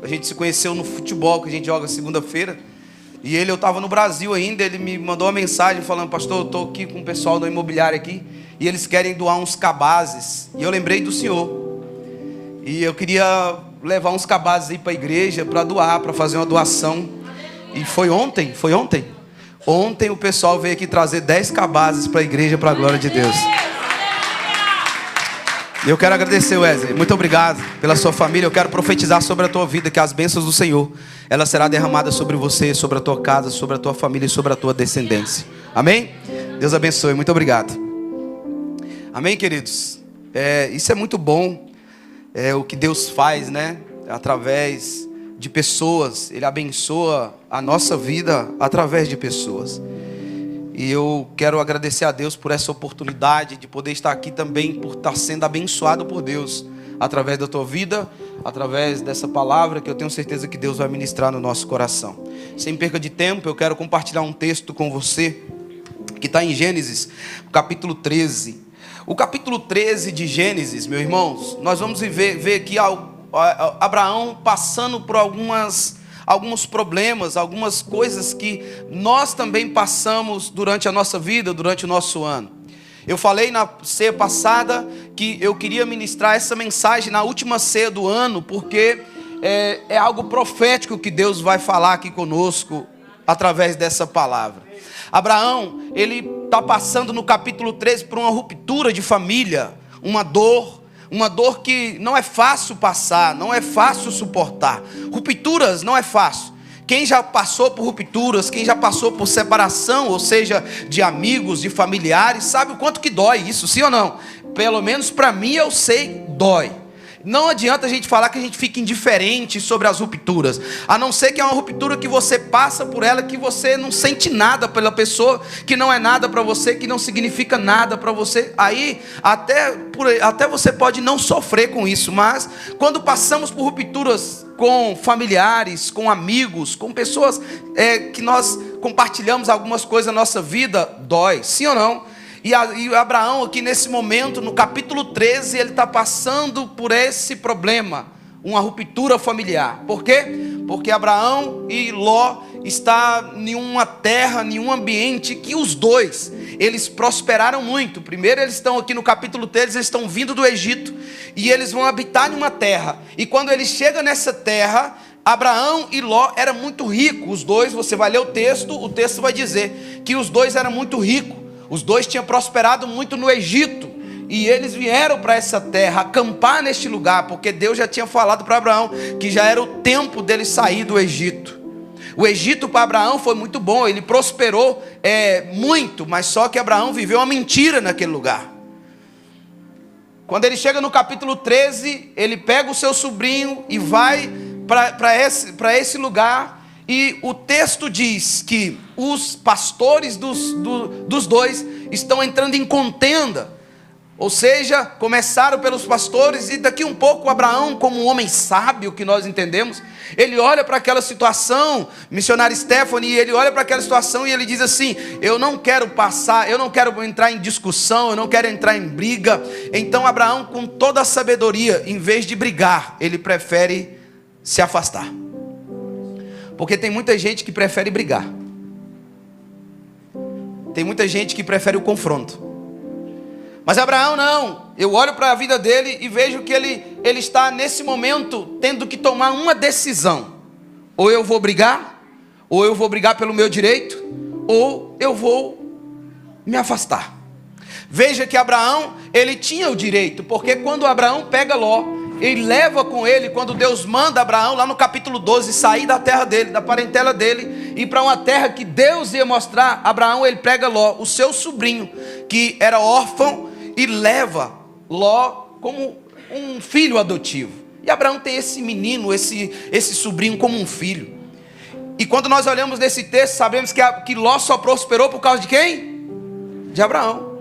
A gente se conheceu no futebol que a gente joga segunda-feira. E eu estava no Brasil ainda, ele me mandou uma mensagem falando: pastor, eu estou aqui com o pessoal da imobiliária aqui, e eles querem doar uns cabazes. E eu lembrei do senhor. E eu queria levar uns cabazes aí para a igreja, para doar, para fazer uma doação. E foi ontem. Ontem o pessoal veio aqui trazer 10 cabazes para a igreja, para a glória de Deus. E eu quero agradecer, Wesley, muito obrigado pela sua família. Eu quero profetizar sobre a tua vida que as bênçãos do Senhor, ela será derramada sobre você, sobre a tua casa, sobre a tua família e sobre a tua descendência. Amém? Deus abençoe, muito obrigado. Amém, queridos? Isso é muito bom, o que Deus faz, né? Através de pessoas. Ele abençoa a nossa vida através de pessoas. E eu quero agradecer a Deus por essa oportunidade de poder estar aqui também, por estar sendo abençoado por Deus através da tua vida, através dessa palavra que eu tenho certeza que Deus vai ministrar no nosso coração. Sem perca de tempo, eu quero compartilhar um texto com você que está em Gênesis, capítulo 13. O capítulo 13 de Gênesis, meus irmãos, nós vamos ver aqui Abraão passando por alguns problemas, algumas coisas que nós também passamos durante a nossa vida, durante o nosso ano. Eu falei na ceia passada que eu queria ministrar essa mensagem na última ceia do ano, porque é algo profético que Deus vai falar aqui conosco através dessa palavra. Abraão, ele está passando no capítulo 13 por uma ruptura de família, uma dor que não é fácil passar, não é fácil suportar. Rupturas não é fácil. Quem já passou por rupturas, quem já passou por separação, ou seja, de amigos, de familiares, sabe o quanto que dói isso, sim ou não? Pelo menos para mim eu sei, dói. Não adianta a gente falar que a gente fica indiferente sobre as rupturas, a não ser que é uma ruptura que você passa por ela, que você não sente nada pela pessoa, que não é nada para você, que não significa nada para você. Aí até você pode não sofrer com isso, mas quando passamos por rupturas com familiares, com amigos, com pessoas que nós compartilhamos algumas coisas na nossa vida, dói, sim ou não? E Abraão aqui nesse momento, no capítulo 13, ele está passando por esse problema, uma ruptura familiar. Por quê? Porque Abraão e Ló estão em uma terra, em um ambiente que os dois, eles prosperaram muito. Primeiro eles estão aqui no capítulo 13, eles estão vindo do Egito, e eles vão habitar em uma terra. E quando eles chegam nessa terra, Abraão e Ló eram muito ricos. Os dois, você vai ler o texto vai dizer que os dois eram muito ricos. Os dois tinham prosperado muito no Egito, e eles vieram para essa terra, acampar neste lugar, porque Deus já tinha falado para Abraão que já era o tempo dele sair do Egito. O Egito para Abraão foi muito bom, ele prosperou muito, mas só que Abraão viveu uma mentira naquele lugar. Quando ele chega no capítulo 13, ele pega o seu sobrinho e vai para esse lugar. E o texto diz que os pastores dos dois estão entrando em contenda. Ou seja, começaram pelos pastores, e daqui um pouco Abraão, como um homem sábio que nós entendemos, ele olha para aquela situação, missionário Stephanie, ele olha para aquela situação e ele diz assim: eu não quero entrar em discussão, eu não quero entrar em briga. Então Abraão, com toda a sabedoria, em vez de brigar, ele prefere se afastar. Porque tem muita gente que prefere brigar. Tem muita gente que prefere o confronto. Mas Abraão não. Eu olho para a vida dele e vejo que ele está nesse momento tendo que tomar uma decisão. Ou eu vou brigar pelo meu direito, ou eu vou me afastar. Veja que Abraão, ele tinha o direito, porque quando Abraão pega Ló, ele leva com ele, quando Deus manda Abraão, lá no capítulo 12, sair da terra dele, da parentela dele, e para uma terra que Deus ia mostrar, Abraão, ele pega Ló, o seu sobrinho, que era órfão, e leva Ló como um filho adotivo. E Abraão tem esse menino, esse sobrinho como um filho. E quando nós olhamos nesse texto, sabemos que Ló só prosperou por causa de quem? De Abraão.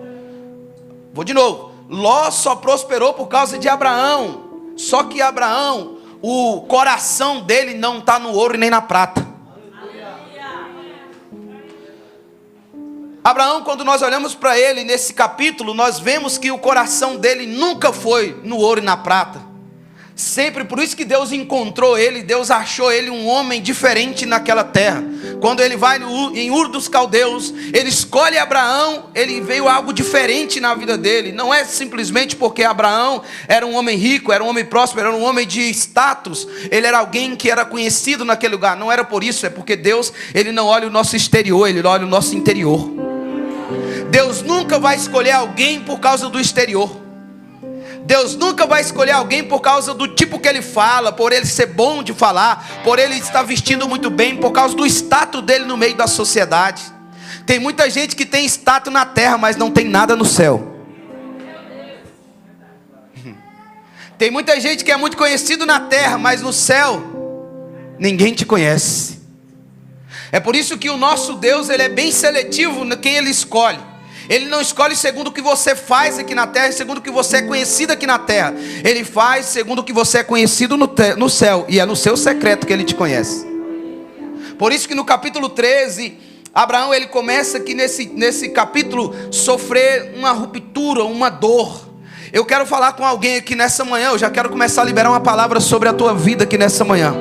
Vou de novo. Ló só prosperou por causa de Abraão. Só que Abraão, o coração dele não está no ouro e nem na prata. Abraão, quando nós olhamos para ele nesse capítulo, nós vemos que o coração dele nunca foi no ouro e na prata. Sempre, por isso que Deus encontrou ele, Deus achou ele um homem diferente naquela terra. Quando ele vai em Ur dos Caldeus, ele escolhe Abraão, ele veio algo diferente na vida dele. Não é simplesmente porque Abraão era um homem rico, era um homem próspero, era um homem de status. Ele era alguém que era conhecido naquele lugar. Não era por isso, é porque Deus, ele não olha o nosso exterior, ele olha o nosso interior. Deus nunca vai escolher alguém por causa do exterior. Deus nunca vai escolher alguém por causa do tipo que ele fala, por ele ser bom de falar, por ele estar vestindo muito bem, por causa do status dele no meio da sociedade. Tem muita gente que tem status na terra, mas não tem nada no céu. Tem muita gente que é muito conhecido na terra, mas no céu ninguém te conhece. É por isso que o nosso Deus, ele é bem seletivo em quem ele escolhe. Ele não escolhe segundo o que você faz aqui na terra, segundo o que você é conhecido aqui na terra. Ele faz segundo o que você é conhecido no céu. E é no seu secreto que ele te conhece. Por isso que no capítulo 13, Abraão, ele começa aqui nesse capítulo sofrer uma ruptura, uma dor. Eu quero falar com alguém aqui nessa manhã. Eu já quero começar a liberar uma palavra sobre a tua vida aqui nessa manhã.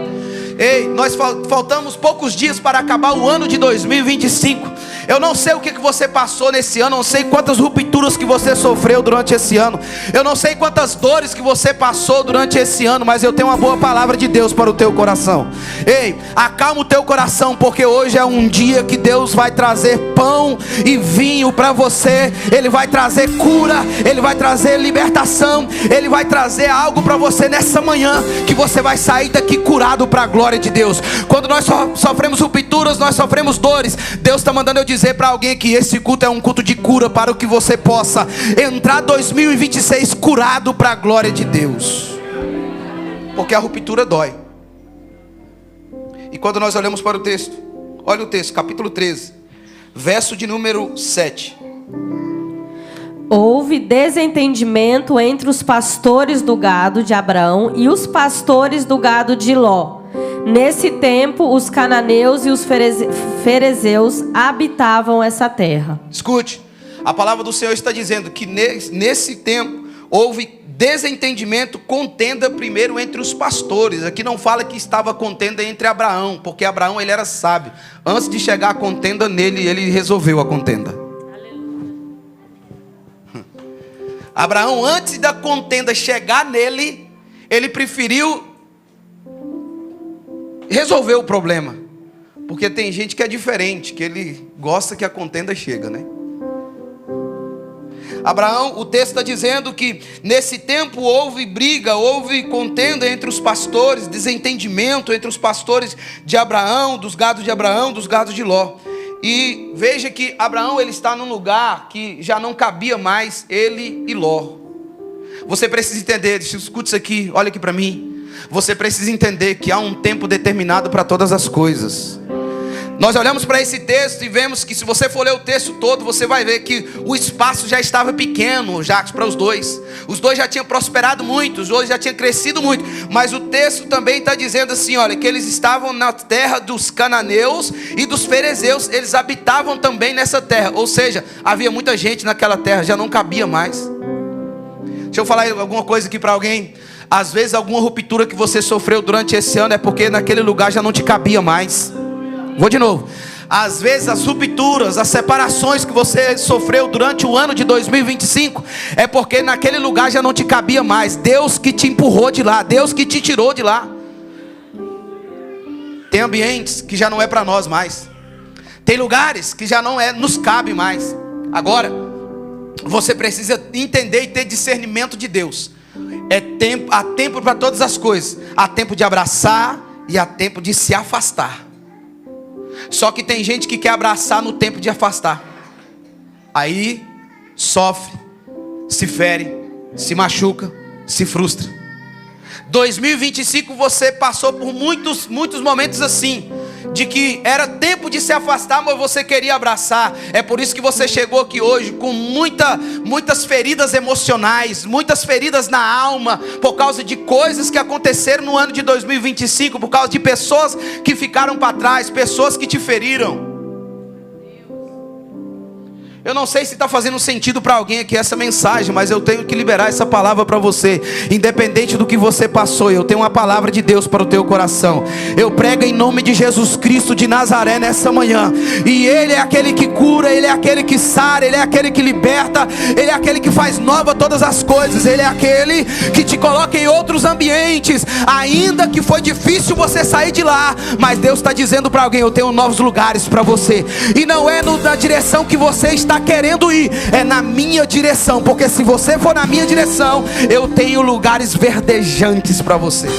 Ei, nós faltamos poucos dias para acabar o ano de 2025. Eu não sei o que você passou nesse ano. Eu não sei quantas rupturas que você sofreu durante esse ano. Eu não sei quantas dores que você passou durante esse ano. Mas eu tenho uma boa palavra de Deus para o teu coração. Ei, acalma o teu coração, porque hoje é um dia que Deus vai trazer pão e vinho para você. Ele vai trazer cura, ele vai trazer libertação, ele vai trazer algo para você nessa manhã, que você vai sair daqui curado para a glória de Deus. Quando nós sofremos rupturas, nós sofremos dores, Deus está mandando eu dizer para alguém que esse culto é um culto de cura, para que você possa entrar 2026 curado para a glória de Deus. Porque a ruptura dói. E quando nós olhamos para o texto, olha o texto, capítulo 13, verso de número 7. Houve desentendimento entre os pastores do gado de Abraão e os pastores do gado de Ló. Nesse tempo, os cananeus e os ferezeus habitavam essa terra. Escute, a palavra do Senhor está dizendo que nesse tempo houve desentendimento, contenda primeiro entre os pastores. Aqui não fala que estava contenda entre Abraão, porque Abraão, ele era sábio. Antes de chegar a contenda nele, ele resolveu a contenda. Abraão, antes da contenda chegar nele, ele preferiu resolver o problema. Porque tem gente que é diferente, que ele gosta que a contenda chega, né? Abraão, o texto está dizendo que nesse tempo houve briga, houve contenda entre os pastores, desentendimento entre os pastores de Abraão, dos gados de Abraão, dos gados de Ló. E veja que Abraão, ele está num lugar que já não cabia mais ele e Ló. Você precisa entender, escute isso aqui, olha aqui para mim. Você precisa entender que há um tempo determinado para todas as coisas. Nós olhamos para esse texto e vemos que, se você for ler o texto todo, você vai ver que o espaço já estava pequeno já para os dois. Os dois já tinham prosperado muito, os dois já tinham crescido muito. Mas o texto também está dizendo assim, olha, que eles estavam na terra dos cananeus e dos ferezeus. Eles habitavam também nessa terra. Ou seja, havia muita gente naquela terra, já não cabia mais. Deixa eu falar alguma coisa aqui para alguém. Às vezes alguma ruptura que você sofreu durante esse ano é porque naquele lugar já não te cabia mais. Vou de novo. Às vezes as rupturas, as separações que você sofreu durante o ano de 2025 é porque naquele lugar já não te cabia mais. Deus que te empurrou de lá, Deus que te tirou de lá. Tem ambientes que já não é para nós mais. Tem lugares que já não nos cabe mais. Agora, você precisa entender e ter discernimento de Deus. Há tempo para todas as coisas. Há tempo de abraçar e há tempo de se afastar. Só que tem gente que quer abraçar no tempo de afastar. Aí sofre, se fere, se machuca, se frustra. 2025 você passou por muitos momentos assim, de que era tempo de se afastar, mas você queria abraçar. É por isso que você chegou aqui hoje com muitas feridas emocionais, muitas feridas na alma, por causa de coisas que aconteceram no ano de 2025, por causa de pessoas que ficaram para trás, pessoas que te feriram. Eu não sei se está fazendo sentido para alguém aqui essa mensagem, mas eu tenho que liberar essa palavra para você. Independente do que você passou, eu tenho uma palavra de Deus para o teu coração. Eu prego em nome de Jesus Cristo de Nazaré nessa manhã. E Ele é aquele que cura, Ele é aquele que sara, Ele é aquele que liberta, Ele é aquele que faz nova todas as coisas. Ele é aquele que te coloca em outros ambientes, ainda que foi difícil você sair de lá. Mas Deus está dizendo para alguém: eu tenho novos lugares para você. E não é na direção que você está querendo ir, é na minha direção, porque se você for na minha direção, eu tenho lugares verdejantes para você.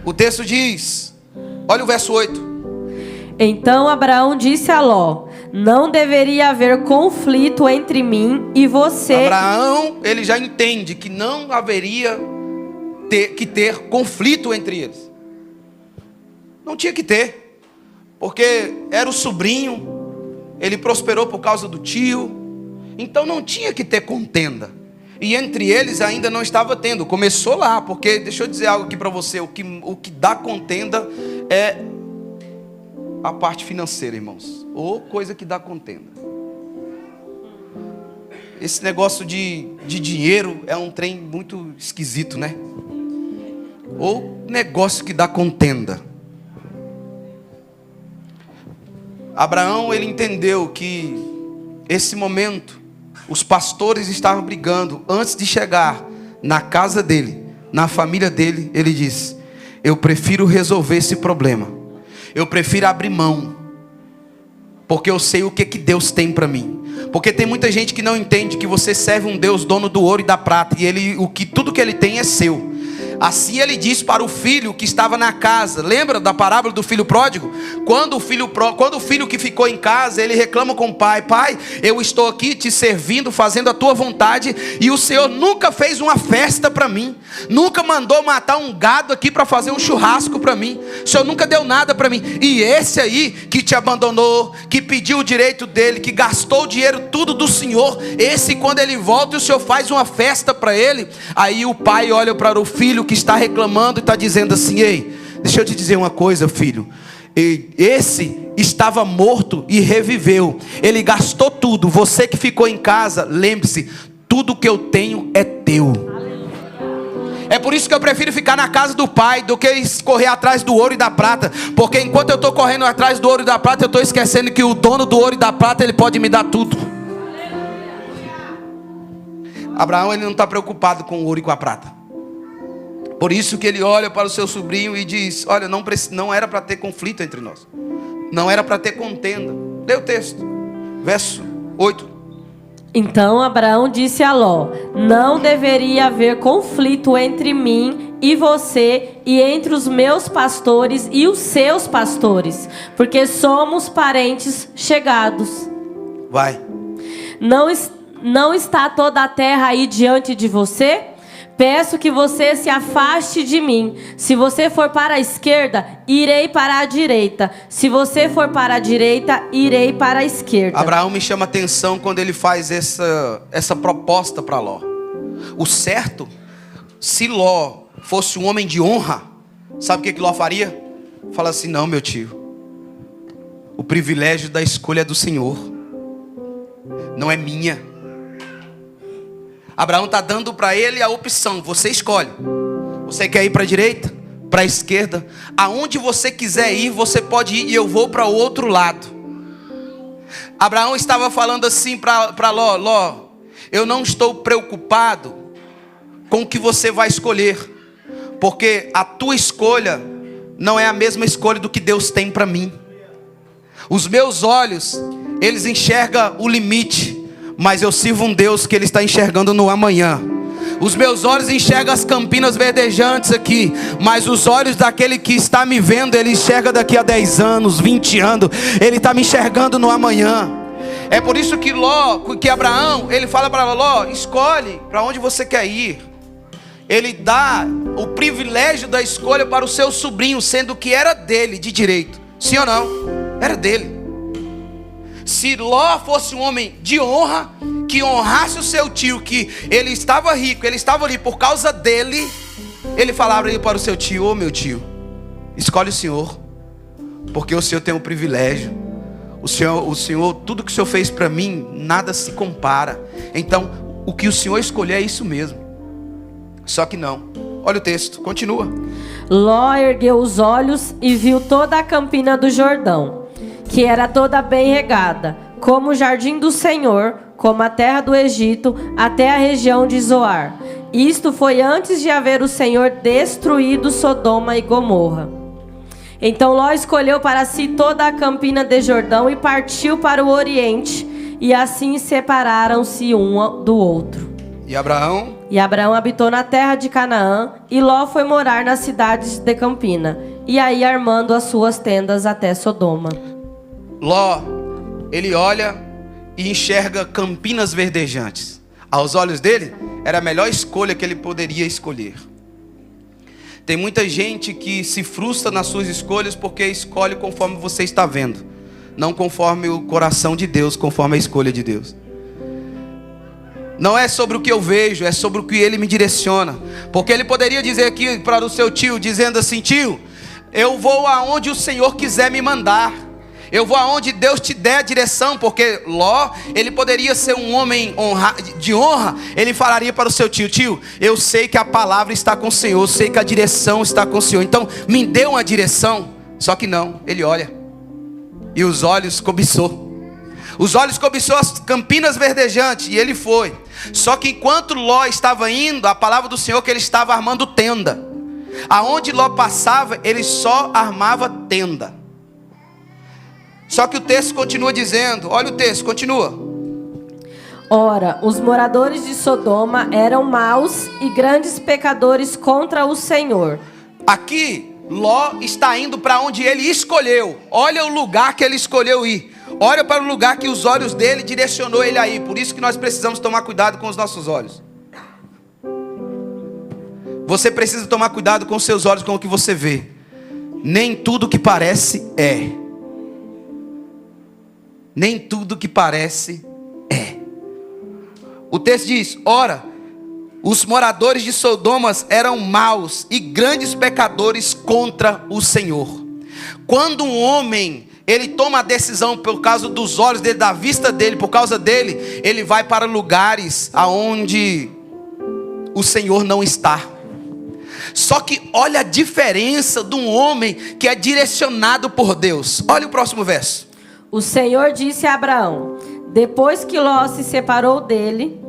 O texto diz, olha o verso 8. Então Abraão disse a Ló: não deveria haver conflito entre mim e você. Abraão, ele já entende que não haveria que ter conflito entre eles. Não tinha que ter, porque era o sobrinho, ele prosperou por causa do tio, então não tinha que ter contenda. E entre eles ainda não estava tendo, começou lá, porque deixa eu dizer algo aqui para você, o que dá contenda é a parte financeira, irmãos, ou coisa que dá contenda. Esse negócio de dinheiro é um trem muito esquisito, né? Ou negócio que dá contenda. Abraão, ele entendeu que esse momento os pastores estavam brigando. Antes de chegar na casa dele, na família dele, ele disse: eu prefiro resolver esse problema, eu prefiro abrir mão, porque eu sei o que Deus tem para mim. Porque tem muita gente que não entende que você serve um Deus dono do ouro e da prata, e tudo que ele tem é seu. Assim ele disse para o filho que estava na casa. Lembra da parábola do filho pródigo? Quando o filho que ficou em casa, ele reclama com o pai: pai, eu estou aqui te servindo, fazendo a tua vontade, e o Senhor nunca fez uma festa para mim, nunca mandou matar um gado aqui para fazer um churrasco para mim, o Senhor nunca deu nada para mim. E esse aí que te abandonou, que pediu o direito dele, que gastou o dinheiro tudo do Senhor, esse, quando ele volta e o Senhor faz uma festa para ele, aí o pai olha para o filho que está reclamando e está dizendo assim: ei, deixa eu te dizer uma coisa, filho, esse estava morto e reviveu, ele gastou tudo, você que ficou em casa, lembre-se, tudo que eu tenho é teu. É por isso que eu prefiro ficar na casa do pai do que correr atrás do ouro e da prata, porque enquanto eu estou correndo atrás do ouro e da prata, eu estou esquecendo que o dono do ouro e da prata, ele pode me dar tudo. Abraão, ele não está preocupado com o ouro e com a prata. Por isso que ele olha para o seu sobrinho e diz: olha, não era para ter conflito entre nós, não era para ter contenda. Lê o texto, verso 8. Então Abraão disse a Ló: não deveria haver conflito entre mim e você, e entre os meus pastores e os seus pastores, porque somos parentes chegados. Vai. Não está toda a terra aí diante de você? Peço que você se afaste de mim. Se você for para a esquerda, irei para a direita. Se você for para a direita, irei para a esquerda. Abraão me chama a atenção quando ele faz essa proposta para Ló. O certo, se Ló fosse um homem de honra, sabe o que Ló faria? Fala assim: não, meu tio, o privilégio da escolha é do Senhor, não é minha. Abraão está dando para ele a opção: você escolhe. Você quer ir para a direita, para a esquerda, aonde você quiser ir, você pode ir, e eu vou para o outro lado. Abraão estava falando assim para Ló: Ló, eu não estou preocupado com o que você vai escolher, porque a tua escolha não é a mesma escolha do que Deus tem para mim. Os meus olhos, eles enxergam o limite, mas eu sirvo um Deus que Ele está enxergando no amanhã. Os meus olhos enxergam as campinas verdejantes aqui, mas os olhos daquele que está me vendo, Ele enxerga daqui a 10 anos, 20 anos. Ele está me enxergando no amanhã. É por isso que Abraão, ele fala para Ló: escolhe para onde você quer ir. Ele dá o privilégio da escolha para o seu sobrinho, sendo que era dele de direito. Sim ou não? Era dele. Se Ló fosse um homem de honra, que honrasse o seu tio, que ele estava rico, ele estava ali por causa dele, ele falava para o seu tio: ô meu tio, escolhe o Senhor, porque o Senhor tem um privilégio, O Senhor, tudo que o Senhor fez para mim, nada se compara. Então, o que o Senhor escolher é isso mesmo. Só que não. Olha o texto, continua. Ló ergueu os olhos e viu toda a campina do Jordão, que era toda bem regada, como o jardim do Senhor, como a terra do Egito, até a região de Zoar. Isto foi antes de haver o Senhor destruído Sodoma e Gomorra. Então Ló escolheu para si toda a campina de Jordão e partiu para o oriente, e assim separaram-se um do outro. E Abraão? E Abraão habitou na terra de Canaã, e Ló foi morar nas cidades de campina, e aí armando as suas tendas até Sodoma. Ló, ele olha e enxerga campinas verdejantes. Aos olhos dele, era a melhor escolha que ele poderia escolher. Tem muita gente que se frustra nas suas escolhas porque escolhe conforme você está vendo, não conforme o coração de Deus, conforme a escolha de Deus. Não é sobre o que eu vejo, é sobre o que Ele me direciona. Porque Ele poderia dizer aqui para o seu tio, dizendo assim: tio, eu vou aonde o Senhor quiser me mandar. Eu vou aonde Deus te der a direção. Porque Ló, ele poderia ser um homem de honra. Ele falaria para o seu tio: tio, eu sei que a palavra está com o Senhor, eu sei que a direção está com o Senhor, então me dê uma direção. Só que não, ele olha e os olhos cobiçou. Os olhos cobiçou as campinas verdejantes, e ele foi. Só que enquanto Ló estava indo, a palavra do Senhor que ele estava armando tenda. Aonde Ló passava, ele só armava tenda. Só que o texto continua dizendo, olha o texto, continua. Ora, os moradores de Sodoma eram maus e grandes pecadores contra o Senhor. Aqui, Ló está indo para onde ele escolheu. Olha o lugar que ele escolheu ir. Olha para o lugar que os olhos dele direcionou ele a ir. Por isso que nós precisamos tomar cuidado com os nossos olhos. Você precisa tomar cuidado com os seus olhos, com o que você vê. Nem tudo que parece é. Nem tudo que parece é. O texto diz: ora, os moradores de Sodoma eram maus e grandes pecadores contra o Senhor. Quando um homem, ele toma a decisão por causa dos olhos dele, da vista dele, por causa dele, ele vai para lugares aonde o Senhor não está. Só que olha a diferença de um homem que é direcionado por Deus. Olha o próximo verso. O Senhor disse a Abraão, depois que Ló se separou dele...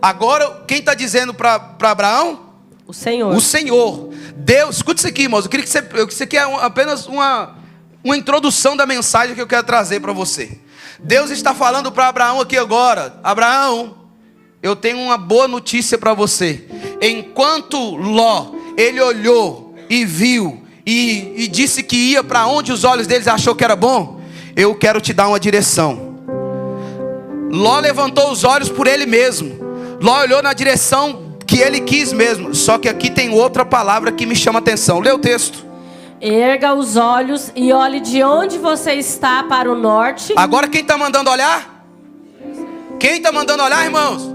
Agora, quem está dizendo para Abraão? O Senhor. O Senhor. Deus, escuta isso aqui, irmãos. Eu queria que isso aqui é apenas uma introdução da mensagem que eu quero trazer para você. Deus está falando para Abraão aqui agora: Abraão, eu tenho uma boa notícia para você. Enquanto Ló, ele olhou e viu e disse que ia para onde os olhos deles achou que era bom, eu quero te dar uma direção. Ló levantou os olhos por ele mesmo. Ló olhou na direção que ele quis mesmo. Só que aqui tem outra palavra que me chama a atenção. Lê o texto. Erga os olhos e olhe de onde você está para o norte. Agora quem está mandando olhar? Quem está mandando olhar, irmãos?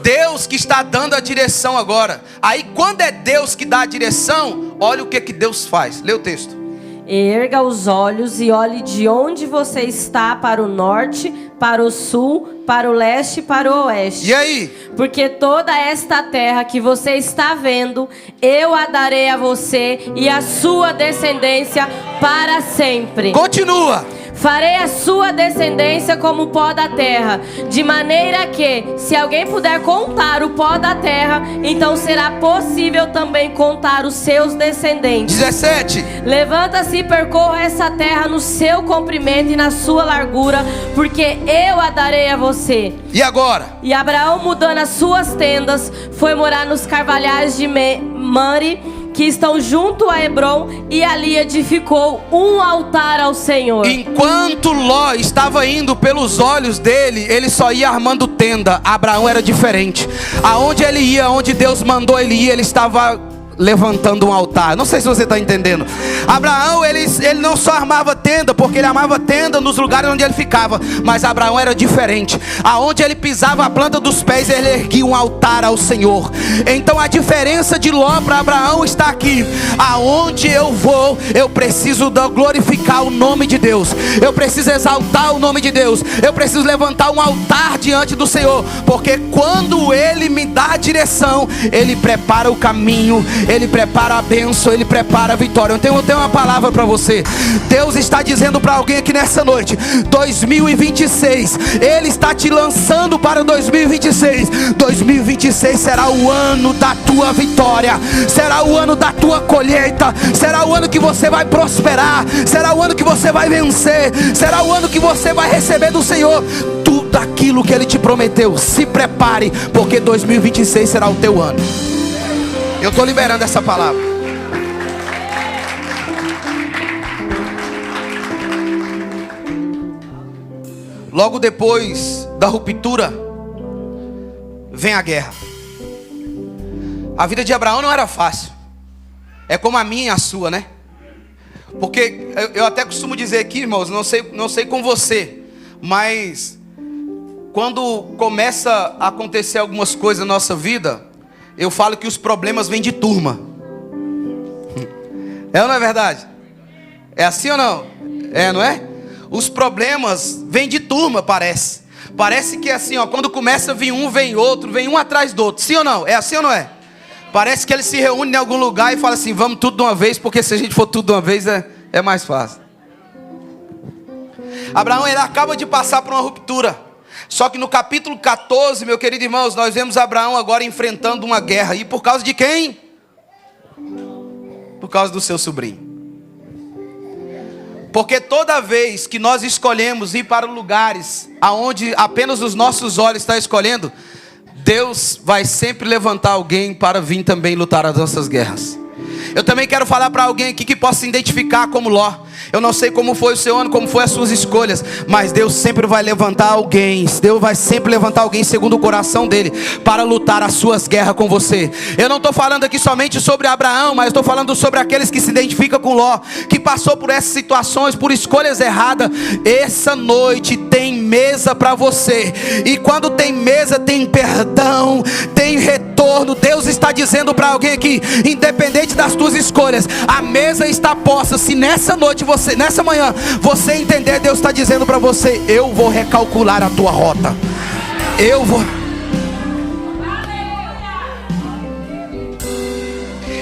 Deus que está dando a direção agora. Aí quando é Deus que dá a direção, olha o que Deus faz. Lê o texto. Erga os olhos e olhe de onde você está para o norte, para o sul, para o leste e para o oeste. E aí? Porque toda esta terra que você está vendo, eu a darei a você e a sua descendência para sempre. Continua. Farei a sua descendência como o pó da terra, de maneira que, se alguém puder contar o pó da terra, então será possível também contar os seus descendentes. 17. Levanta-se e percorra essa terra no seu comprimento e na sua largura, porque eu a darei a você. E agora? E Abraão, mudando as suas tendas, foi morar nos carvalhais de Mamre, que estão junto a Hebrom, e ali edificou um altar ao Senhor. Enquanto Ló estava indo pelos olhos dele, ele só ia armando tenda. Abraão era diferente. Aonde ele ia, onde Deus mandou ele ir, ele estava levantando um altar. Não sei se você está entendendo. Abraão, ele não só armava tenda, porque ele armava tenda nos lugares onde ele ficava, mas Abraão era diferente. Aonde ele pisava a planta dos pés, ele erguia um altar ao Senhor. Então a diferença de Ló para Abraão está aqui. Aonde eu vou, eu preciso glorificar o nome de Deus, eu preciso exaltar o nome de Deus, eu preciso levantar um altar diante do Senhor, porque quando Ele me dá a direção, Ele prepara o caminho, Ele prepara a bênção, Ele prepara a vitória. Eu tenho uma palavra para você. Deus está dizendo para alguém aqui nessa noite: 2026, Ele está te lançando para 2026. 2026 será o ano da tua vitória, será o ano da tua colheita, será o ano que você vai prosperar, será o ano que você vai vencer, será o ano que você vai receber do Senhor tudo aquilo que Ele te prometeu. Se prepare, porque 2026 será o teu ano. Eu estou liberando essa palavra. Logo depois da ruptura, vem a guerra. A vida de Abraão não era fácil. É como a minha e a sua, né? Porque eu até costumo dizer aqui, irmãos, não sei com você, mas quando começa a acontecer algumas coisas na nossa vida, eu falo que os problemas vêm de turma. É ou não é verdade? É assim ou não? É, não é? Os problemas vêm de turma, parece. Parece que é assim, ó, quando começa a vir um, vem outro, vem um atrás do outro. Sim ou não? É assim ou não é? Parece que eles se reúnem em algum lugar e falam assim: vamos tudo de uma vez, porque se a gente for tudo de uma vez é mais fácil. Abraão, ele acaba de passar por uma ruptura. Só que no capítulo 14, meu querido irmãos, nós vemos Abraão agora enfrentando uma guerra. E por causa de quem? Por causa do seu sobrinho. Porque toda vez que nós escolhemos ir para lugares aonde apenas os nossos olhos estão escolhendo, Deus vai sempre levantar alguém para vir também lutar as nossas guerras. Eu também quero falar para alguém aqui que possa se identificar como Ló. Eu não sei como foi o seu ano, como foi as suas escolhas, mas Deus sempre vai levantar alguém. Deus vai sempre levantar alguém segundo o coração dele, para lutar as suas guerras com você. Eu não estou falando aqui somente sobre Abraão, mas estou falando sobre aqueles que se identificam com Ló, que passou por essas situações, por escolhas erradas. Essa noite tem mesa para você. E quando tem mesa, tem perdão, tem retorno. Deus está dizendo para alguém aqui: independente das tuas escolhas, a mesa está posta. Se nessa noite nessa manhã você entender, Deus está dizendo para você: eu vou recalcular a tua rota. Eu vou.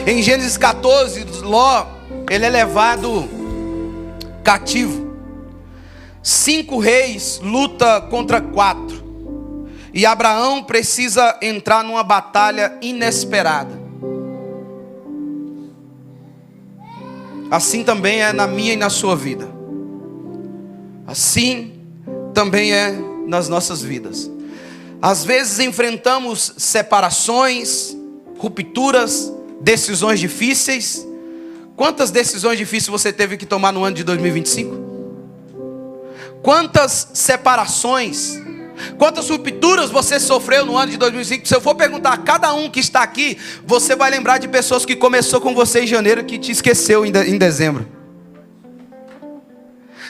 Em Gênesis 14, Ló, ele é levado cativo. 5 reis lutam contra 4. E Abraão precisa entrar numa batalha inesperada. Assim também é na minha e na sua vida. Assim também é nas nossas vidas. Às vezes enfrentamos separações, rupturas, decisões difíceis. Quantas decisões difíceis você teve que tomar no ano de 2025? Quantas separações, quantas rupturas você sofreu no ano de 2005? Se eu for perguntar a cada um que está aqui, você vai lembrar de pessoas que começou com você em janeiro, que te esqueceu em dezembro.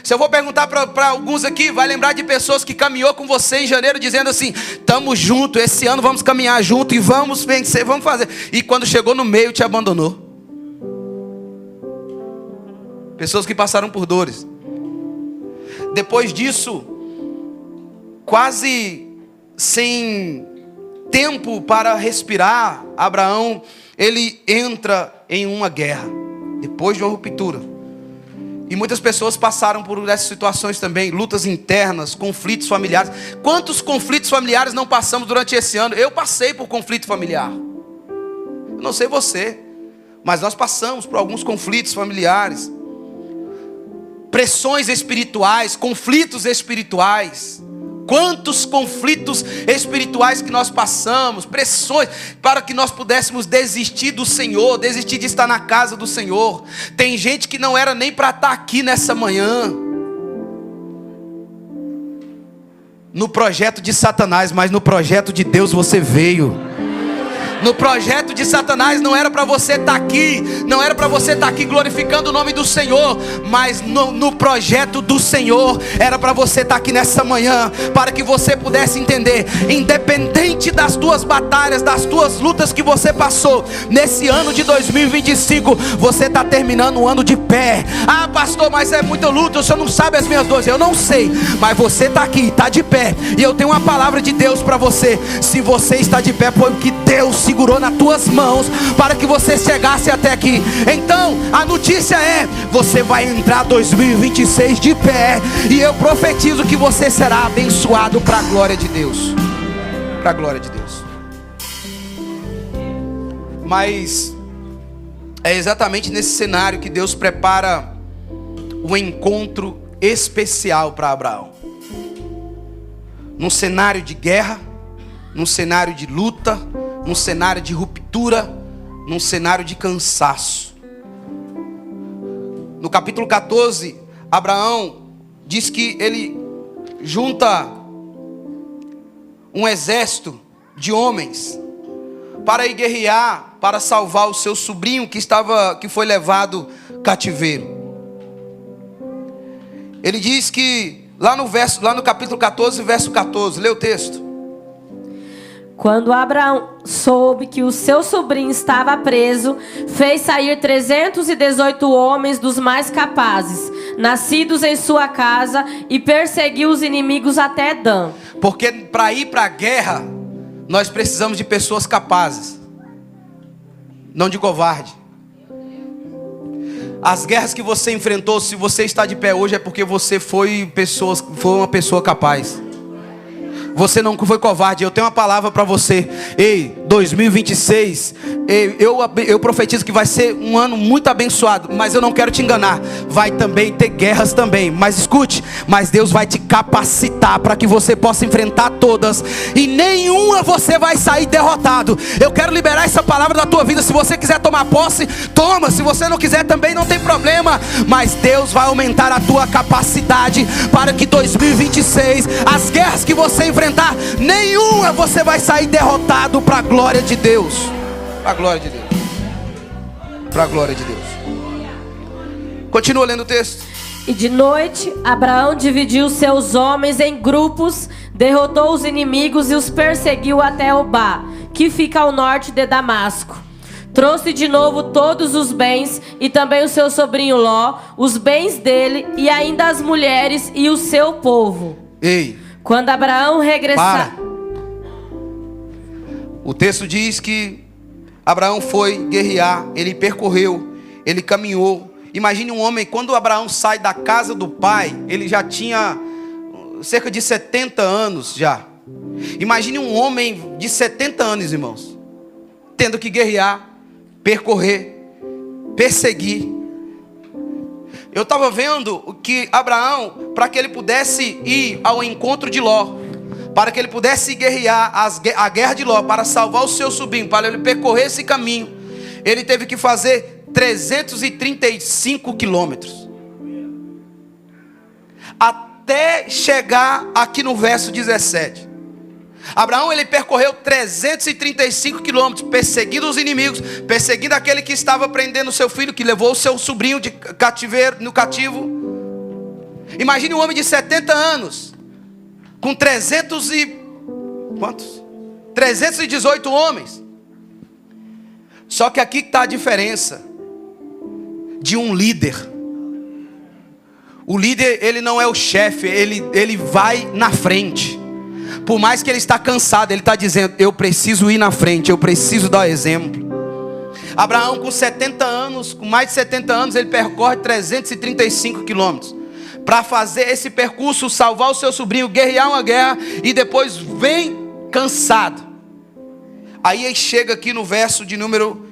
Se eu for perguntar para alguns aqui, vai lembrar de pessoas que caminhou com você em janeiro, dizendo assim: estamos juntos, esse ano vamos caminhar junto e vamos vencer, vamos fazer. E quando chegou no meio, te abandonou. Pessoas que passaram por dores. Depois disso, quase sem tempo para respirar, Abraão, ele entra em uma guerra, depois de uma ruptura. E muitas pessoas passaram por essas situações também, lutas internas, conflitos familiares. Quantos conflitos familiares não passamos durante esse ano? Eu passei por conflito familiar. Eu não sei você, mas nós passamos por alguns conflitos familiares. Pressões espirituais, conflitos espirituais. Quantos conflitos espirituais que nós passamos, pressões para que nós pudéssemos desistir do Senhor, desistir de estar na casa do Senhor. Tem gente que não era nem para estar aqui nessa manhã, no projeto de Satanás, mas no projeto de Deus você veio. No projeto de Satanás não era para você estar aqui, não era para você estar aqui glorificando o nome do Senhor, mas no projeto do Senhor era para você estar aqui nessa manhã, para que você pudesse entender, independente das tuas batalhas, das tuas lutas que você passou, nesse ano de 2025, você está terminando o ano de pé. Ah, pastor, mas é muita luta, o senhor não sabe as minhas dores. Eu não sei, mas você está aqui, está de pé, e eu tenho uma palavra de Deus para você. Se você está de pé, foi porque Deus segurou nas tuas mãos para que você chegasse até aqui. Então a notícia é: você vai entrar 2026 de pé, e eu profetizo que você será abençoado para a glória de Deus. Para a glória de Deus. Mas é exatamente nesse cenário que Deus prepara um encontro especial para Abraão. Num cenário de guerra, num cenário de luta, num cenário de ruptura, num cenário de cansaço. No capítulo 14, Abraão diz que ele junta um exército de homens para ir guerrear, para salvar o seu sobrinho que foi levado cativeiro. Ele diz que lá no capítulo 14, verso 14, lê o texto. Quando Abraão soube que o seu sobrinho estava preso, fez sair 318 homens dos mais capazes, nascidos em sua casa, e perseguiu os inimigos até Dan. Porque para ir para a guerra, nós precisamos de pessoas capazes, não de covarde. As guerras que você enfrentou, se você está de pé hoje, é porque você foi uma pessoa capaz. Você não foi covarde. Eu tenho uma palavra para você. Ei, 2026, eu profetizo que vai ser um ano muito abençoado. Mas eu não quero te enganar, vai também ter guerras também. Mas escute, mas Deus vai te capacitar para que você possa enfrentar todas, e nenhuma você vai sair derrotado. Eu quero liberar essa palavra da tua vida. Se você quiser tomar posse, toma. Se você não quiser também, não tem problema. Mas Deus vai aumentar a tua capacidade para que 2026, as guerras que você enfrentar, nenhuma você vai sair derrotado, para a glória de Deus. Para a glória de Deus. Para a glória de Deus. Continua lendo o texto. E de noite, Abraão dividiu seus homens em grupos, derrotou os inimigos e os perseguiu até Obá, que fica ao norte de Damasco. Trouxe de novo todos os bens, e também o seu sobrinho Ló, os bens dele, e ainda as mulheres e o seu povo. Ei, quando Abraão regressar... O texto diz que Abraão foi guerrear, ele percorreu, ele caminhou. Imagine um homem, quando Abraão sai da casa do pai, ele já tinha cerca de 70 anos já. Imagine um homem de 70 anos, irmãos, tendo que guerrear, percorrer, perseguir. Eu estava vendo que Abraão, para que ele pudesse ir ao encontro de Ló, para que ele pudesse guerrear a guerra de Ló, para salvar o seu sobrinho, para ele percorrer esse caminho, ele teve que fazer 335 quilômetros. Até chegar aqui no verso 17. Abraão, ele percorreu 335 quilômetros, perseguindo os inimigos, perseguindo aquele que estava prendendo o seu filho, que levou o seu sobrinho de cativeiro, no cativo. Imagine um homem de 70 anos, com 318 homens. Só que aqui está a diferença de um líder. O líder, ele não é o chefe, ele vai na frente. Por mais que ele está cansado, ele está dizendo: eu preciso ir na frente, eu preciso dar exemplo. Abraão, com 70 anos, com mais de 70 anos, ele percorre 335 quilômetros. Para fazer esse percurso, salvar o seu sobrinho, guerrear uma guerra, e depois vem cansado. Aí ele chega aqui no verso de número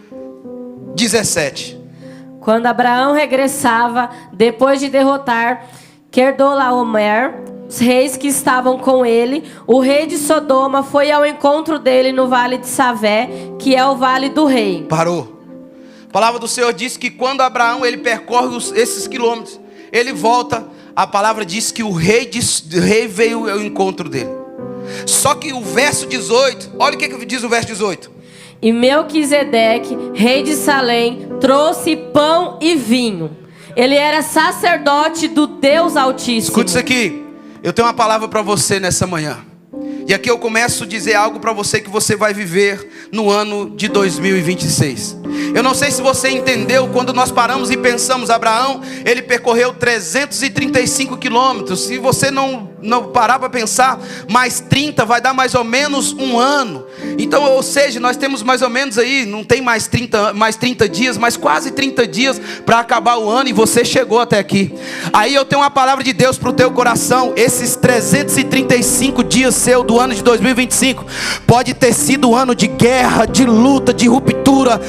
17. Quando Abraão regressava, depois de derrotar Quedorlaomer, os reis que estavam com ele, o rei de Sodoma foi ao encontro dele no vale de Savé, que é o vale do rei. Parou. A palavra do Senhor diz que quando Abraão ele percorre esses quilômetros, ele volta. A palavra diz que o rei veio ao encontro dele. Só que o verso 18, olha o que diz o verso 18. E Melquisedeque, rei de Salém, trouxe pão e vinho. Ele era sacerdote do Deus Altíssimo. Escuta isso aqui. Eu tenho uma palavra para você nessa manhã. E aqui eu começo a dizer algo para você que você vai viver no ano de 2026. Eu não sei se você entendeu quando nós paramos e pensamos, Abraão, ele percorreu 335 quilômetros. Se você não parar para pensar, mais 30 vai dar mais ou menos um ano. Então, ou seja, nós temos mais ou menos aí, não tem mais 30 dias, mas quase 30 dias para acabar o ano, e você chegou até aqui. Aí eu tenho uma palavra de Deus para o teu coração. Esses 335 dias seu do ano de 2025 pode ter sido um ano de guerra, de luta, de ruptura.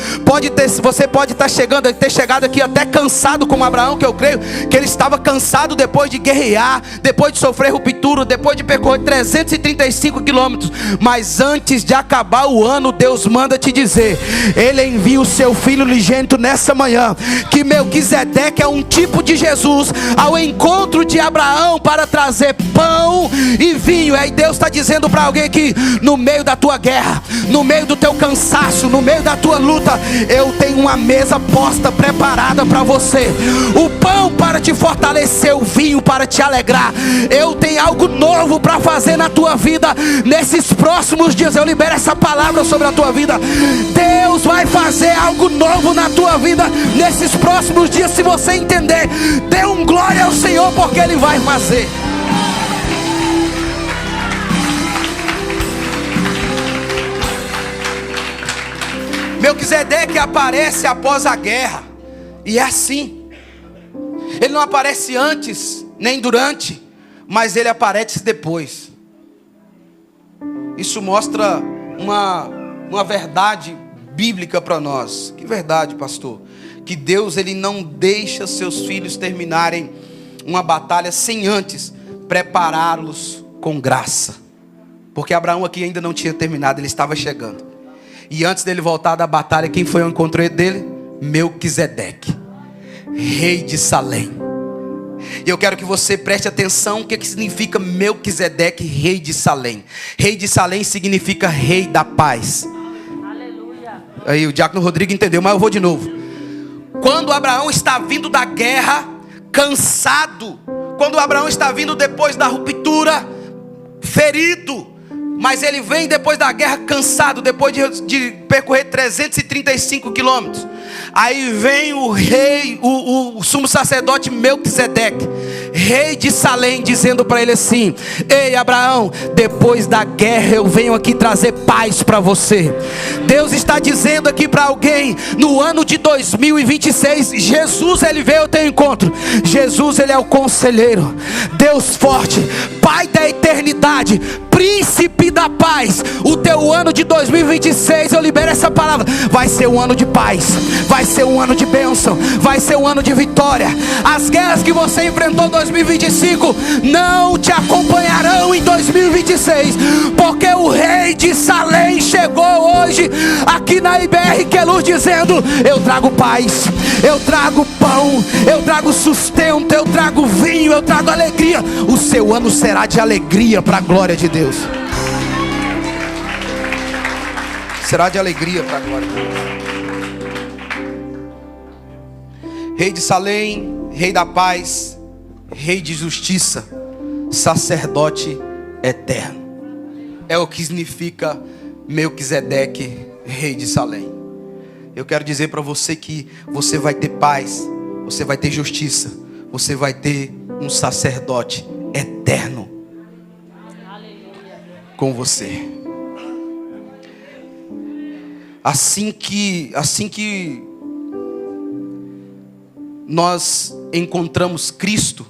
Você pode ter chegado aqui até cansado, como Abraão, que eu creio que ele estava cansado depois de guerrear, depois de sofrer ruptura, depois de percorrer 335 quilômetros. Mas antes de acabar o ano, Deus manda te dizer: Ele envia o seu filho unigênito nessa manhã, que Melquisedeque é um tipo de Jesus, ao encontro de Abraão para trazer pão e vinho. Aí Deus está dizendo para alguém que no meio da tua guerra, no meio do teu cansaço, no meio da tua luta, eu tenho uma mesa posta, preparada para você. O pão para te fortalecer, o vinho para te alegrar. Eu tenho algo novo para fazer na tua vida nesses próximos dias. Eu libero essa palavra sobre a tua vida. Deus vai fazer algo novo na tua vida nesses próximos dias. Se você entender, dê um glória ao Senhor, porque Ele vai fazer. Melquisedeque aparece após a guerra, e é assim. Ele não aparece antes, nem durante, mas ele aparece depois. Isso mostra uma verdade bíblica para nós. Que verdade, pastor? Que Deus, Ele não deixa seus filhos terminarem uma batalha sem antes prepará-los com graça. Porque Abraão aqui ainda não tinha terminado, ele estava chegando. E antes dele voltar da batalha, quem foi ao encontro dele? Melquisedeque, rei de Salém. E eu quero que você preste atenção o que significa Melquisedeque, rei de Salém. Rei de Salém significa rei da paz. Aleluia. Aí o diácono Rodrigo entendeu, mas eu vou de novo. Quando Abraão está vindo da guerra, cansado, quando Abraão está vindo depois da ruptura, ferido, mas ele vem depois da guerra cansado, depois de percorrer 335 quilômetros. Aí vem o rei, o sumo sacerdote Melquisedeque, rei de Salém, dizendo para ele assim: ei Abraão, depois da guerra eu venho aqui trazer paz para você. Deus está dizendo aqui para alguém, no ano de 2026, Jesus, Ele veio ao teu encontro. Jesus, Ele é o conselheiro, Deus forte, Pai da eternidade, Príncipe da paz. O teu ano de 2026, eu libero essa palavra, vai ser um ano de paz, vai ser um ano de bênção, vai ser um ano de vitória. As guerras que você enfrentou em 2025 não te acompanharão em 2026, porque o rei de Salém chegou hoje aqui na IBR Queluz dizendo: eu trago paz, eu trago pão, eu trago sustento, eu trago vinho, eu trago alegria. O seu ano será de alegria para a glória de Deus. Será de alegria para a glória de Deus. Rei de Salém, rei da paz, rei de justiça, sacerdote eterno. É o que significa Melquisedeque, rei de Salém. Eu quero dizer para você que você vai ter paz, você vai ter justiça, você vai ter um sacerdote eterno com você. Assim que nós encontramos Cristo,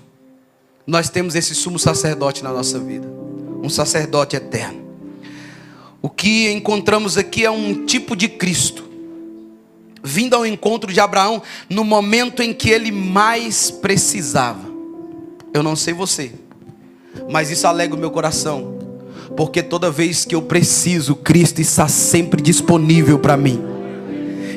nós temos esse sumo sacerdote na nossa vida, um sacerdote eterno. O que encontramos aqui é um tipo de Cristo, vindo ao encontro de Abraão no momento em que ele mais precisava. Eu não sei você, mas isso alegra o meu coração, porque toda vez que eu preciso, Cristo está sempre disponível para mim.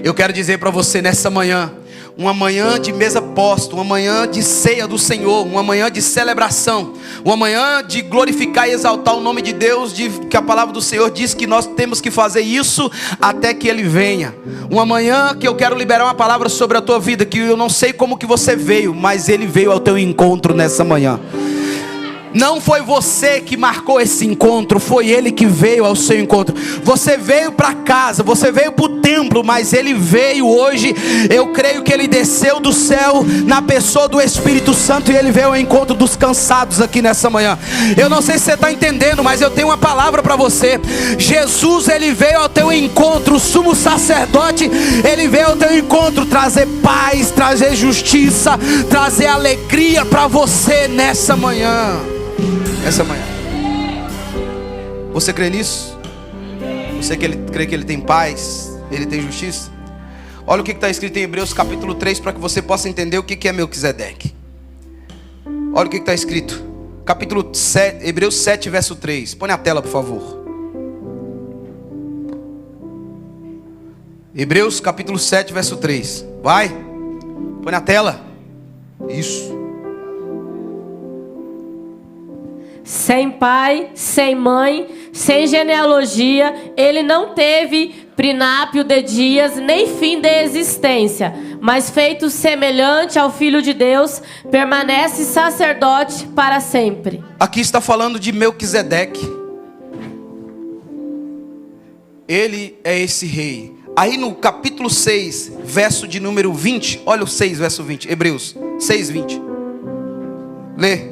Eu quero dizer para você nessa manhã, uma manhã de mesa posta, uma manhã de ceia do Senhor, uma manhã de celebração, uma manhã de glorificar e exaltar o nome de Deus, que a palavra do Senhor diz que nós temos que fazer isso até que Ele venha. Uma manhã que eu quero liberar uma palavra sobre a tua vida, que eu não sei como que você veio, mas Ele veio ao teu encontro nessa manhã. Não foi você que marcou esse encontro, foi Ele que veio ao seu encontro. Você veio para casa, você veio para o templo, mas Ele veio hoje. Eu creio que Ele desceu do céu na pessoa do Espírito Santo, e Ele veio ao encontro dos cansados aqui nessa manhã. Eu não sei se você está entendendo, mas eu tenho uma palavra para você. Jesus, Ele veio ao teu encontro. O sumo sacerdote, Ele veio ao teu encontro trazer paz, trazer justiça, trazer alegria para você nessa manhã. Essa manhã. Você crê nisso? Você crê que Ele tem paz, Ele tem justiça? Olha o que está escrito em Hebreus capítulo 3, para que você possa entender o que é Melquisedeque. Olha o que está escrito. Capítulo 7, Hebreus 7, verso 3. Põe na tela, por favor. Hebreus capítulo 7, verso 3. Vai. Põe na tela. Isso. Sem pai, sem mãe, sem genealogia, ele não teve prinápio de dias, nem fim de existência, mas feito semelhante ao Filho de Deus, permanece sacerdote para sempre. Aqui está falando de Melquisedeque. Ele é esse rei. Aí no capítulo 6, verso de número 20, olha o 6, verso 20, Hebreus 6, 20. Lê.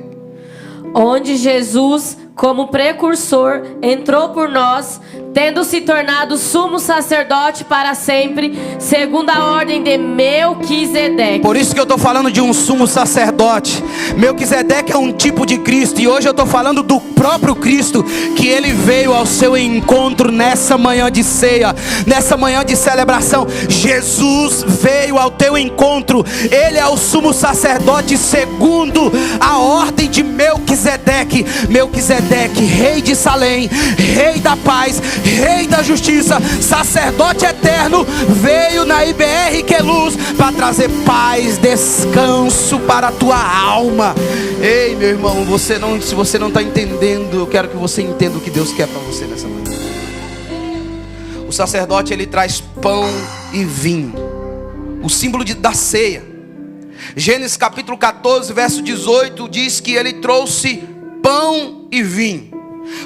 Onde Jesus, como precursor, entrou por nós, tendo se tornado sumo sacerdote para sempre, segundo a ordem de Melquisedeque. Por isso que eu estou falando de um sumo sacerdote. Melquisedeque é um tipo de Cristo, e hoje eu estou falando do próprio Cristo, que Ele veio ao seu encontro nessa manhã de ceia, nessa manhã de celebração. Jesus veio ao teu encontro. Ele é o sumo sacerdote segundo a ordem de Melquisedeque. Melquisedeque, rei de Salém, rei da paz, rei da justiça, sacerdote eterno, veio na IBR Queluz para trazer paz, descanso para a tua alma. Ei, meu irmão, se você não está entendendo, eu quero que você entenda o que Deus quer para você nessa manhã. O sacerdote, ele traz pão e vinho, o símbolo da ceia. Gênesis capítulo 14, verso 18 diz que ele trouxe pão e vinho.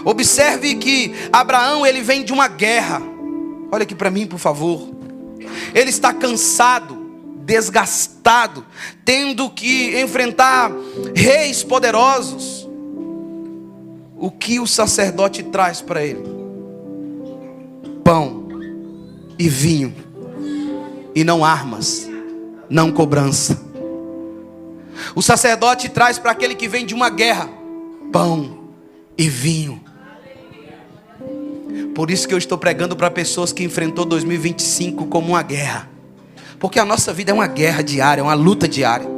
Observe que Abraão, ele vem de uma guerra. Olha aqui para mim, por favor. Ele está cansado, desgastado, tendo que enfrentar reis poderosos. O que o sacerdote traz para ele? Pão e vinho, e não armas, não cobrança. O sacerdote traz para aquele que vem de uma guerra pão e vinho. Por isso que eu estou pregando para pessoas que enfrentou 2025 como uma guerra, porque a nossa vida é uma guerra diária, é uma luta diária.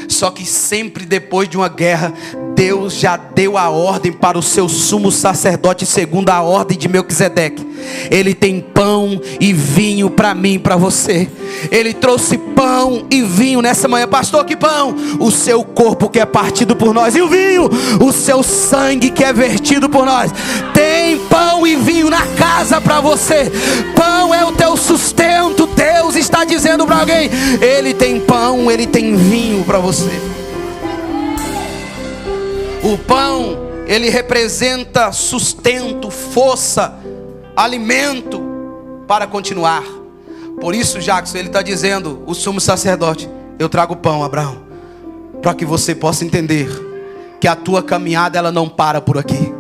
Só que sempre depois de uma guerra, Deus já deu a ordem para o seu sumo sacerdote, segundo a ordem de Melquisedeque. Ele tem pão e vinho para mim e para você. Ele trouxe pão e vinho nessa manhã. Pastor, que pão? O seu corpo que é partido por nós. E o vinho? O seu sangue que é vertido por nós. Tem pão e vinho na casa para você. Pão é o teu sustento. Deus está dizendo para alguém: Ele tem pão, Ele tem vinho para você. O pão, ele representa sustento, força, alimento para continuar. Por isso, Jackson, ele está dizendo, o sumo sacerdote: eu trago pão, Abraão, para que você possa entender que a tua caminhada, ela não para por aqui.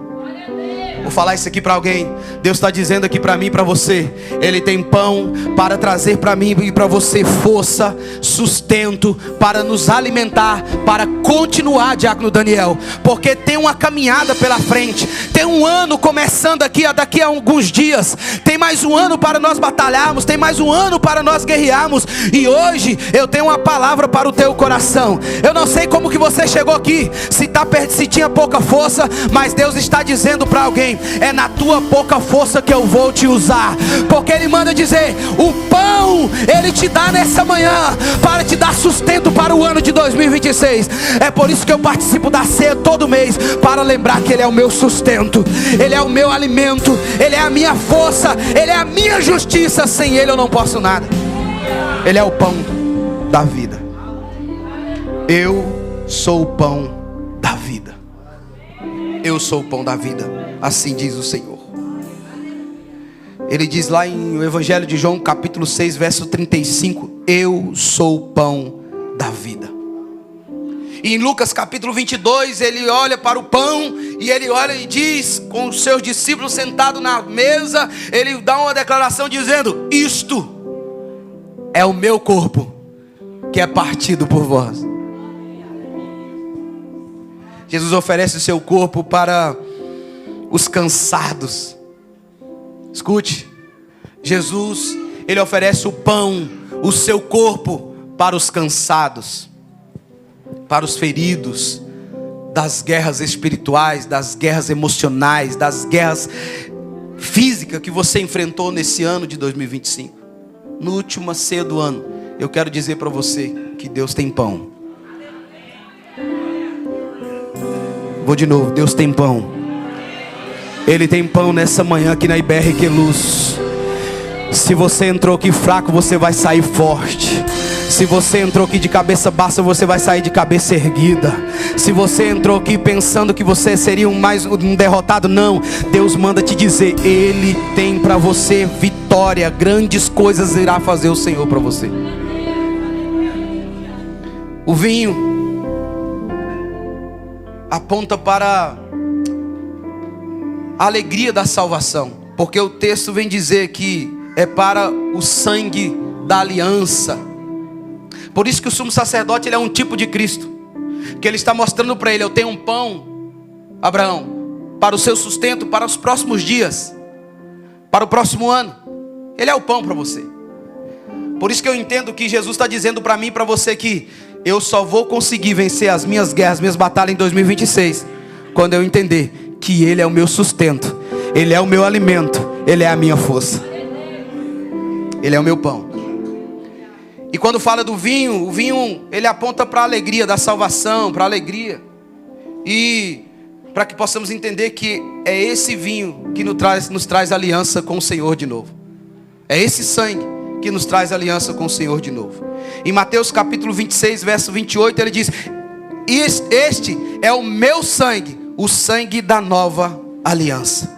Vou falar isso aqui para alguém. Deus está dizendo aqui para mim e para você: Ele tem pão para trazer para mim e para você força, sustento, para nos alimentar, para continuar, Diácono Daniel, porque tem uma caminhada pela frente. Tem um ano começando aqui, daqui a alguns dias. Tem mais um ano para nós batalharmos, tem mais um ano para nós guerrearmos. E hoje eu tenho uma palavra para o teu coração. Eu não sei como que você chegou aqui, se tinha pouca força, mas Deus está dizendo para alguém: Ei, é na tua pouca força que eu vou te usar. Porque Ele manda dizer: o pão Ele te dá nessa manhã para te dar sustento para o ano de 2026. É por isso que eu participo da ceia todo mês, para lembrar que Ele é o meu sustento, Ele é o meu alimento, Ele é a minha força, Ele é a minha justiça. Sem Ele eu não posso nada. Ele é o pão da vida. Eu sou o pão da vida. Eu sou o pão da vida, assim diz o Senhor. Ele diz lá em o Evangelho de João, capítulo 6, verso 35: eu sou o pão da vida. E em Lucas capítulo 22, ele olha para o pão e ele olha e diz, com os seus discípulos sentados na mesa, ele dá uma declaração dizendo: isto é o meu corpo, que é partido por vós. Jesus oferece o seu corpo para os cansados. Escute, Jesus, Ele oferece o pão, o seu corpo, para os cansados, para os feridos das guerras espirituais, das guerras emocionais, das guerras físicas que você enfrentou nesse ano de 2025. No último ceia do ano, eu quero dizer para você que Deus tem pão. Vou de novo: Deus tem pão. Ele tem pão nessa manhã aqui na IBRQ Luz. Se você entrou aqui fraco, você vai sair forte. Se você entrou aqui de cabeça baixa, você vai sair de cabeça erguida. Se você entrou aqui pensando que você seria um derrotado, não. Deus manda te dizer: Ele tem para você vitória. Grandes coisas irá fazer o Senhor para você. O vinho aponta para a alegria da salvação, porque o texto vem dizer que é para o sangue da aliança. Por isso que o sumo sacerdote, ele é um tipo de Cristo, que ele está mostrando para ele: eu tenho um pão, Abraão, para o seu sustento, para os próximos dias, para o próximo ano. Ele é o pão para você. Por isso que eu entendo que Jesus está dizendo para mim e para você que eu só vou conseguir vencer as minhas guerras, minhas batalhas em 2026, quando eu entender que Ele é o meu sustento, Ele é o meu alimento, Ele é a minha força, Ele é o meu pão. E quando fala do vinho, o vinho ele aponta para a alegria da salvação, para a alegria. E para que possamos entender que é esse vinho que nos traz aliança com o Senhor de novo. É esse sangue que nos traz aliança com o Senhor de novo. Em Mateus capítulo 26, verso 28, ele diz: este é o meu sangue, o sangue da nova aliança.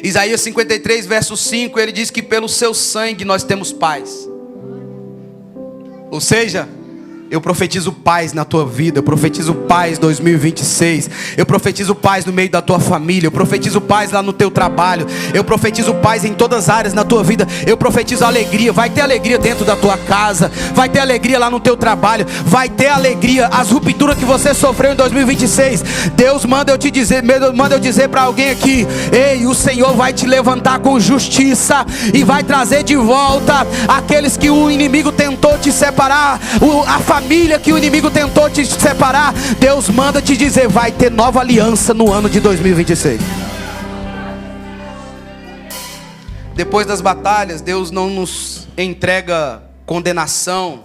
Isaías 53, verso 5, ele diz que pelo seu sangue nós temos paz. Ou seja, eu profetizo paz na tua vida, eu profetizo paz 2026, eu profetizo paz no meio da tua família, eu profetizo paz lá no teu trabalho, eu profetizo paz em todas as áreas na tua vida, eu profetizo alegria. Vai ter alegria dentro da tua casa, vai ter alegria lá no teu trabalho, vai ter alegria. As rupturas que você sofreu em 2026, Deus manda eu dizer para alguém aqui: ei, o Senhor vai te levantar com justiça e vai trazer de volta aqueles que o inimigo tentou te separar, a família que o inimigo tentou te separar. Deus manda te dizer: vai ter nova aliança no ano de 2026. Depois das batalhas, Deus não nos entrega condenação.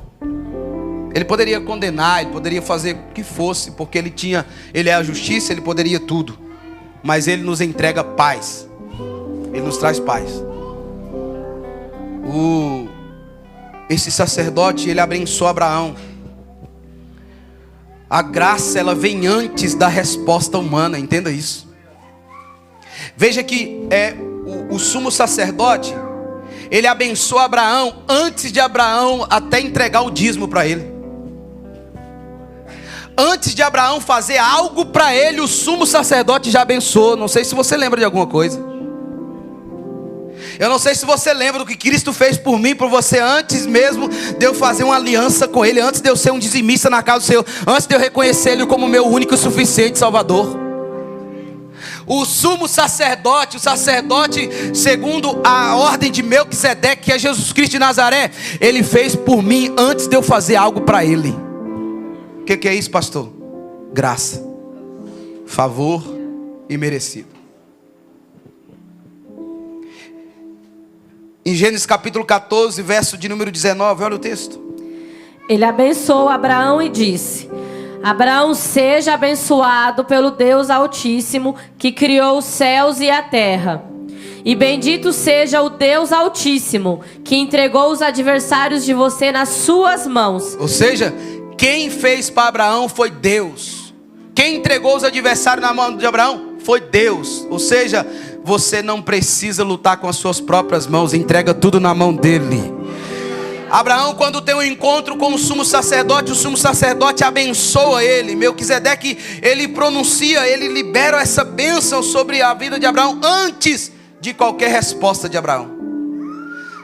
Ele poderia condenar, ele poderia fazer o que fosse, porque ele é a justiça, ele poderia tudo. Mas ele nos entrega paz. Ele nos traz paz. Esse sacerdote, ele abençoou Abraão. A graça, ela vem antes da resposta humana, entenda isso. Veja que o sumo sacerdote, ele abençoou Abraão antes de Abraão até entregar o dízimo para ele. Antes de Abraão fazer algo para ele, o sumo sacerdote já abençoou. Não sei se você lembra de alguma coisa. Eu não sei se você lembra do que Cristo fez por mim, por você, antes mesmo de eu fazer uma aliança com Ele, antes de eu ser um dizimista na casa do Senhor, antes de eu reconhecer Ele como meu único e suficiente Salvador. O sumo sacerdote, o sacerdote segundo a ordem de Melquisedeque, que é Jesus Cristo de Nazaré, ele fez por mim antes de eu fazer algo para Ele. O que é isso, pastor? Graça, favor e merecido. Em Gênesis capítulo 14, verso de número 19, olha o texto. Ele abençoou Abraão e disse: Abraão, seja abençoado pelo Deus Altíssimo, que criou os céus e a terra. E bendito seja o Deus Altíssimo, que entregou os adversários de você nas suas mãos. Ou seja, quem fez para Abraão foi Deus. Quem entregou os adversários na mão de Abraão foi Deus. Ou seja, você não precisa lutar com as suas próprias mãos, entrega tudo na mão dele. Abraão, quando tem um encontro com o sumo sacerdote abençoa ele. Melquisedeque, ele pronuncia, ele libera essa bênção sobre a vida de Abraão antes de qualquer resposta de Abraão.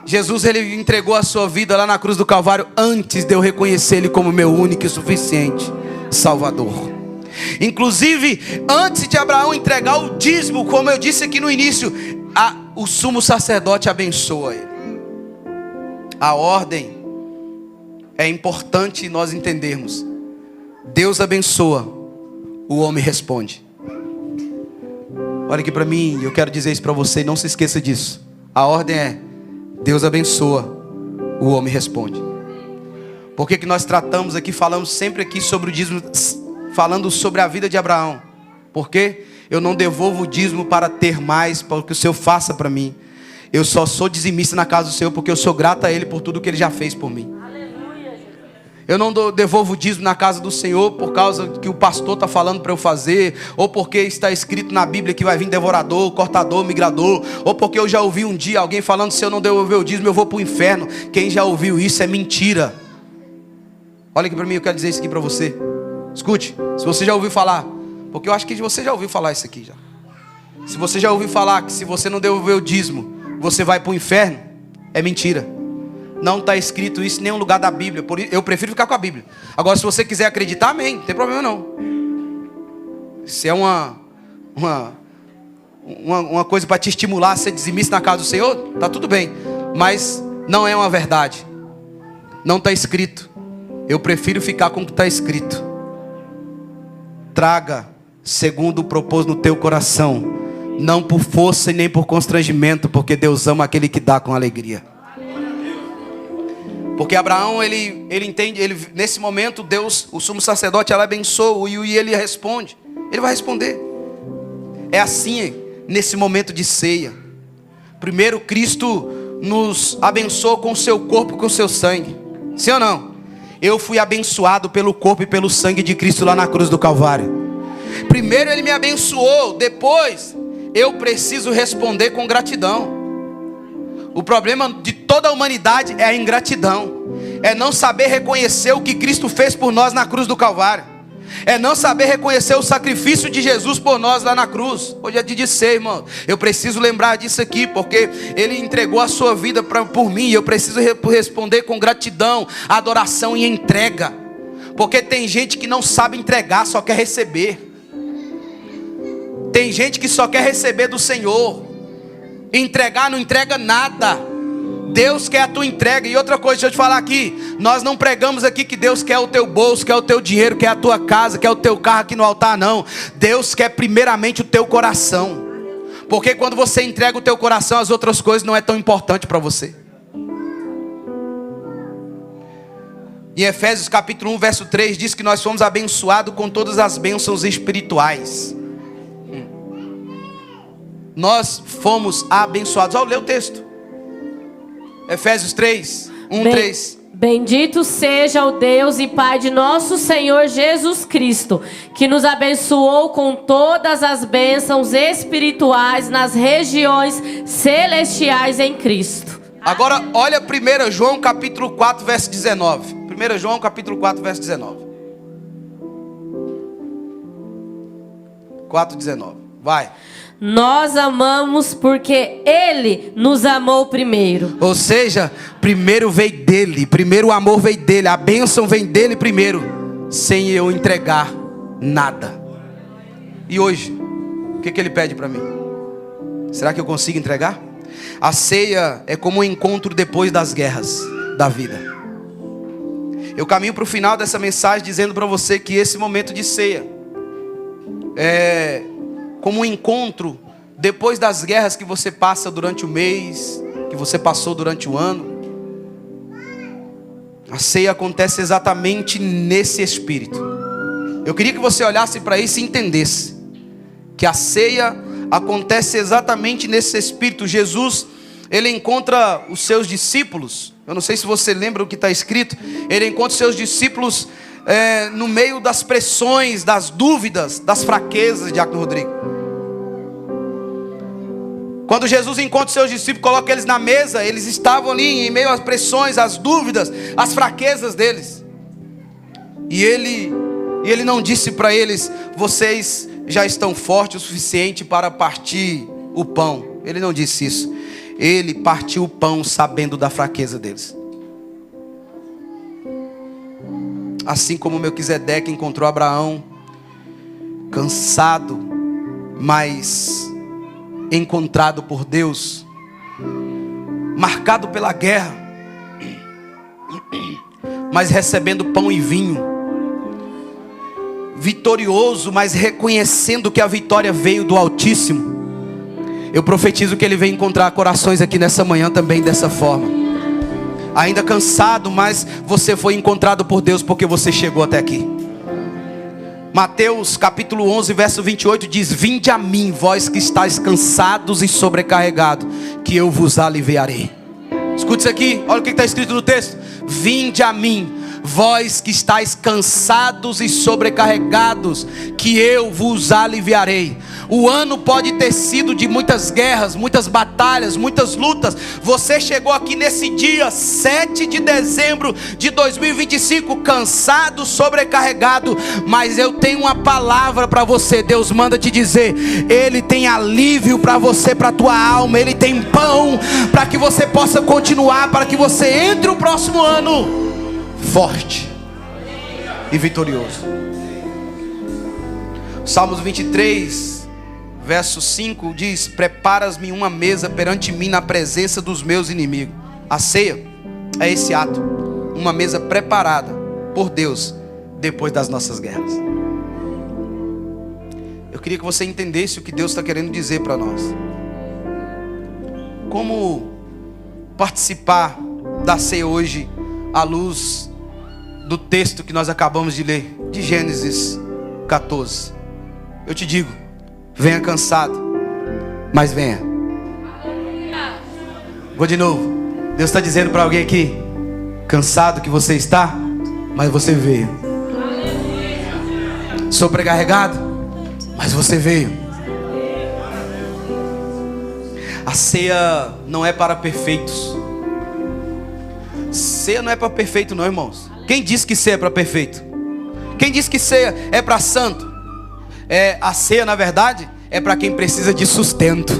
Jesus, ele entregou a sua vida lá na cruz do Calvário antes de eu reconhecer ele como meu único e suficiente Salvador. Inclusive, antes de Abraão entregar o dízimo, como eu disse aqui no início, o sumo sacerdote abençoa ele. A ordem é importante nós entendermos. Deus abençoa, o homem responde. Olha aqui para mim, eu quero dizer isso para você, não se esqueça disso. A ordem é: Deus abençoa, o homem responde. Por que nós tratamos aqui, falamos sempre aqui sobre o dízimo, falando sobre a vida de Abraão? Porque eu não devolvo o dízimo para ter mais, para que o Senhor faça para mim. Eu só sou dizimista na casa do Senhor porque eu sou grato a Ele por tudo que Ele já fez por mim. Eu não devolvo o dízimo na casa do Senhor por causa que o pastor está falando para eu fazer, ou porque está escrito na Bíblia que vai vir devorador, cortador, migrador, ou porque eu já ouvi um dia alguém falando: se eu não devolver o dízimo eu vou para o inferno. Quem já ouviu isso é mentira. Olha aqui para mim, eu quero dizer isso aqui para você. Escute, se você já ouviu falar, porque eu acho que você já ouviu falar isso aqui já. Se você já ouviu falar que se você não devolver o dízimo você vai para o inferno, é mentira. Não está escrito isso em nenhum lugar da Bíblia. Por isso, eu prefiro ficar com a Bíblia. Agora, se você quiser acreditar, amém, não tem problema não. Se é uma coisa para te estimular a ser dizimista na casa do Senhor, tá tudo bem. Mas não é uma verdade. Não está escrito. Eu prefiro ficar com o que está escrito. Traga segundo o propôs no teu coração, não por força e nem por constrangimento, porque Deus ama aquele que dá com alegria. Porque Abraão, ele entende, nesse momento Deus, o sumo sacerdote, ela abençoa e ele responde. Ele vai responder. É assim nesse momento de ceia. Primeiro Cristo nos abençoou com o seu corpo e com o seu sangue. Sim ou não? Eu fui abençoado pelo corpo e pelo sangue de Cristo lá na cruz do Calvário. Primeiro Ele me abençoou, depois eu preciso responder com gratidão. O problema de toda a humanidade é a ingratidão. É não saber reconhecer o que Cristo fez por nós na cruz do Calvário. É não saber reconhecer o sacrifício de Jesus por nós lá na cruz. Hoje é dia de ceia, irmão. Eu preciso lembrar disso aqui, porque Ele entregou a sua vida por mim. E eu preciso responder com gratidão, adoração e entrega. Porque tem gente que não sabe entregar, só quer receber. Tem gente que só quer receber do Senhor. Entregar não entrega nada. Deus quer a tua entrega. E outra coisa, deixa eu te falar aqui. Nós não pregamos aqui que Deus quer o teu bolso, quer o teu dinheiro, quer a tua casa, quer o teu carro aqui no altar, não. Deus quer primeiramente o teu coração. Porque quando você entrega o teu coração, as outras coisas não é tão importante para você. Em Efésios capítulo 1, verso 3, diz que nós fomos abençoados com todas as bênçãos espirituais. Nós fomos abençoados. Olha, lê o texto. Efésios 3, 3. Bendito seja o Deus e Pai de nosso Senhor Jesus Cristo, que nos abençoou com todas as bênçãos espirituais nas regiões celestiais em Cristo. Agora olha 1 João capítulo 4, verso 19. 1 João capítulo 4, verso 19. 4:19. Vai. Nós amamos porque Ele nos amou primeiro. Ou seja, primeiro veio dele, primeiro o amor veio dele, a bênção vem dele primeiro, sem eu entregar nada. E hoje, o que Ele pede para mim? Será que eu consigo entregar? A ceia é como um encontro depois das guerras da vida. Eu caminho para o final dessa mensagem dizendo para você que esse momento de ceia é como um encontro depois das guerras que você passa durante o mês, que você passou durante o ano. A ceia acontece exatamente nesse espírito. Eu queria que você olhasse para isso e entendesse que a ceia acontece exatamente nesse espírito. Jesus, ele encontra os seus discípulos. Eu não sei se você lembra o que está escrito. Ele encontra os seus discípulos no meio das pressões, das dúvidas, das fraquezas, Diácono Rodrigo. Quando Jesus encontra os seus discípulos, coloca eles na mesa, eles estavam ali em meio às pressões, às dúvidas, às fraquezas deles. E ele não disse para eles: vocês já estão fortes o suficiente para partir o pão. Ele não disse isso. Ele partiu o pão sabendo da fraqueza deles. Assim como Melquisedeque encontrou Abraão cansado, mas encontrado por Deus, marcado pela guerra, mas recebendo pão e vinho, vitorioso, mas reconhecendo que a vitória veio do Altíssimo. Eu profetizo que Ele vem encontrar corações aqui nessa manhã também dessa forma. Ainda cansado, mas você foi encontrado por Deus porque você chegou até aqui. Mateus capítulo 11, verso 28 diz: vinde a mim, vós que estáis cansados e sobrecarregados, que eu vos aliviarei. Escute isso aqui, olha o que está escrito no texto: vinde a mim, vós que estáis cansados e sobrecarregados, que eu vos aliviarei. O ano pode ter sido de muitas guerras, muitas batalhas, muitas lutas. Você chegou aqui nesse dia 7 de dezembro de 2025 cansado, sobrecarregado, mas eu tenho uma palavra para você. Deus manda te dizer: Ele tem alívio para você, para a tua alma. Ele tem pão para que você possa continuar, para que você entre o próximo ano forte e vitorioso. Salmos 23 verso 5 diz: preparas-me uma mesa perante mim na presença dos meus inimigos. A ceia é esse ato, uma mesa preparada por Deus depois das nossas guerras. Eu queria que você entendesse o que Deus está querendo dizer para nós. Como participar da ceia hoje à luz do texto que nós acabamos de ler, de Gênesis 14. Eu te digo: venha cansado, mas venha. Vou de novo. Deus está dizendo para alguém aqui: cansado que você está, mas você veio. Sobrecarregado, mas você veio. A ceia não é para perfeitos. Ceia não é para perfeito não, irmãos. Quem disse que ceia é para perfeito? Quem disse que ceia é para santo? A ceia, na verdade, é para quem precisa de sustento.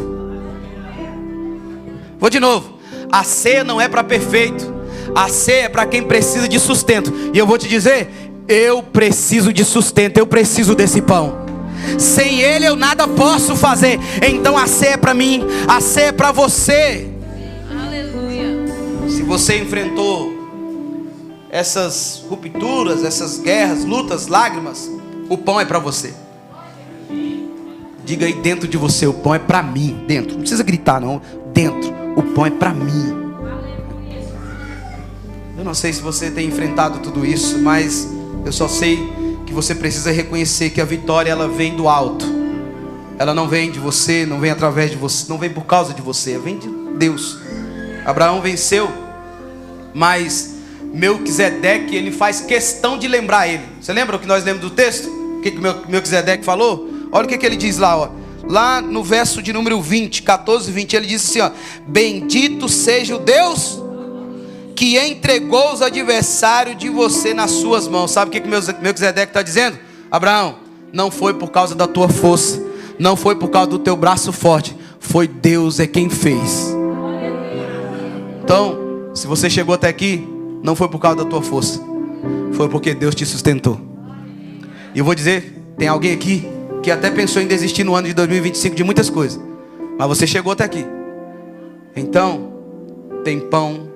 Vou de novo. A ceia não é para perfeito. A ceia é para quem precisa de sustento. E eu vou te dizer: eu preciso de sustento. Eu preciso desse pão. Sem ele eu nada posso fazer. Então a ceia é para mim. A ceia é para você. Aleluia. Se você enfrentou essas rupturas, essas guerras, lutas, lágrimas, o pão é para você. Diga aí dentro de você: o pão é para mim. Dentro, não precisa gritar não. Dentro, o pão é para mim. Eu não sei se você tem enfrentado tudo isso, mas eu só sei que você precisa reconhecer que a vitória, ela vem do alto. Ela não vem de você, não vem através de você, não vem por causa de você, vem de Deus. Abraão venceu, mas Melquisedeque, ele faz questão de lembrar ele. Você lembra o que nós lemos do texto? O que Melquisedeque falou? Olha o que ele diz lá, ó. Lá no verso de número 20, 14 e 20, ele diz assim, ó: bendito seja o Deus que entregou os adversários de você nas suas mãos. Sabe o que Melquisedeque está dizendo? Abraão, não foi por causa da tua força, não foi por causa do teu braço forte, foi Deus é quem fez. Então, se você chegou até aqui, não foi por causa da tua força, foi porque Deus te sustentou. E eu vou dizer, tem alguém aqui que até pensou em desistir no ano de 2025 de muitas coisas, mas você chegou até aqui. Então, tem pão,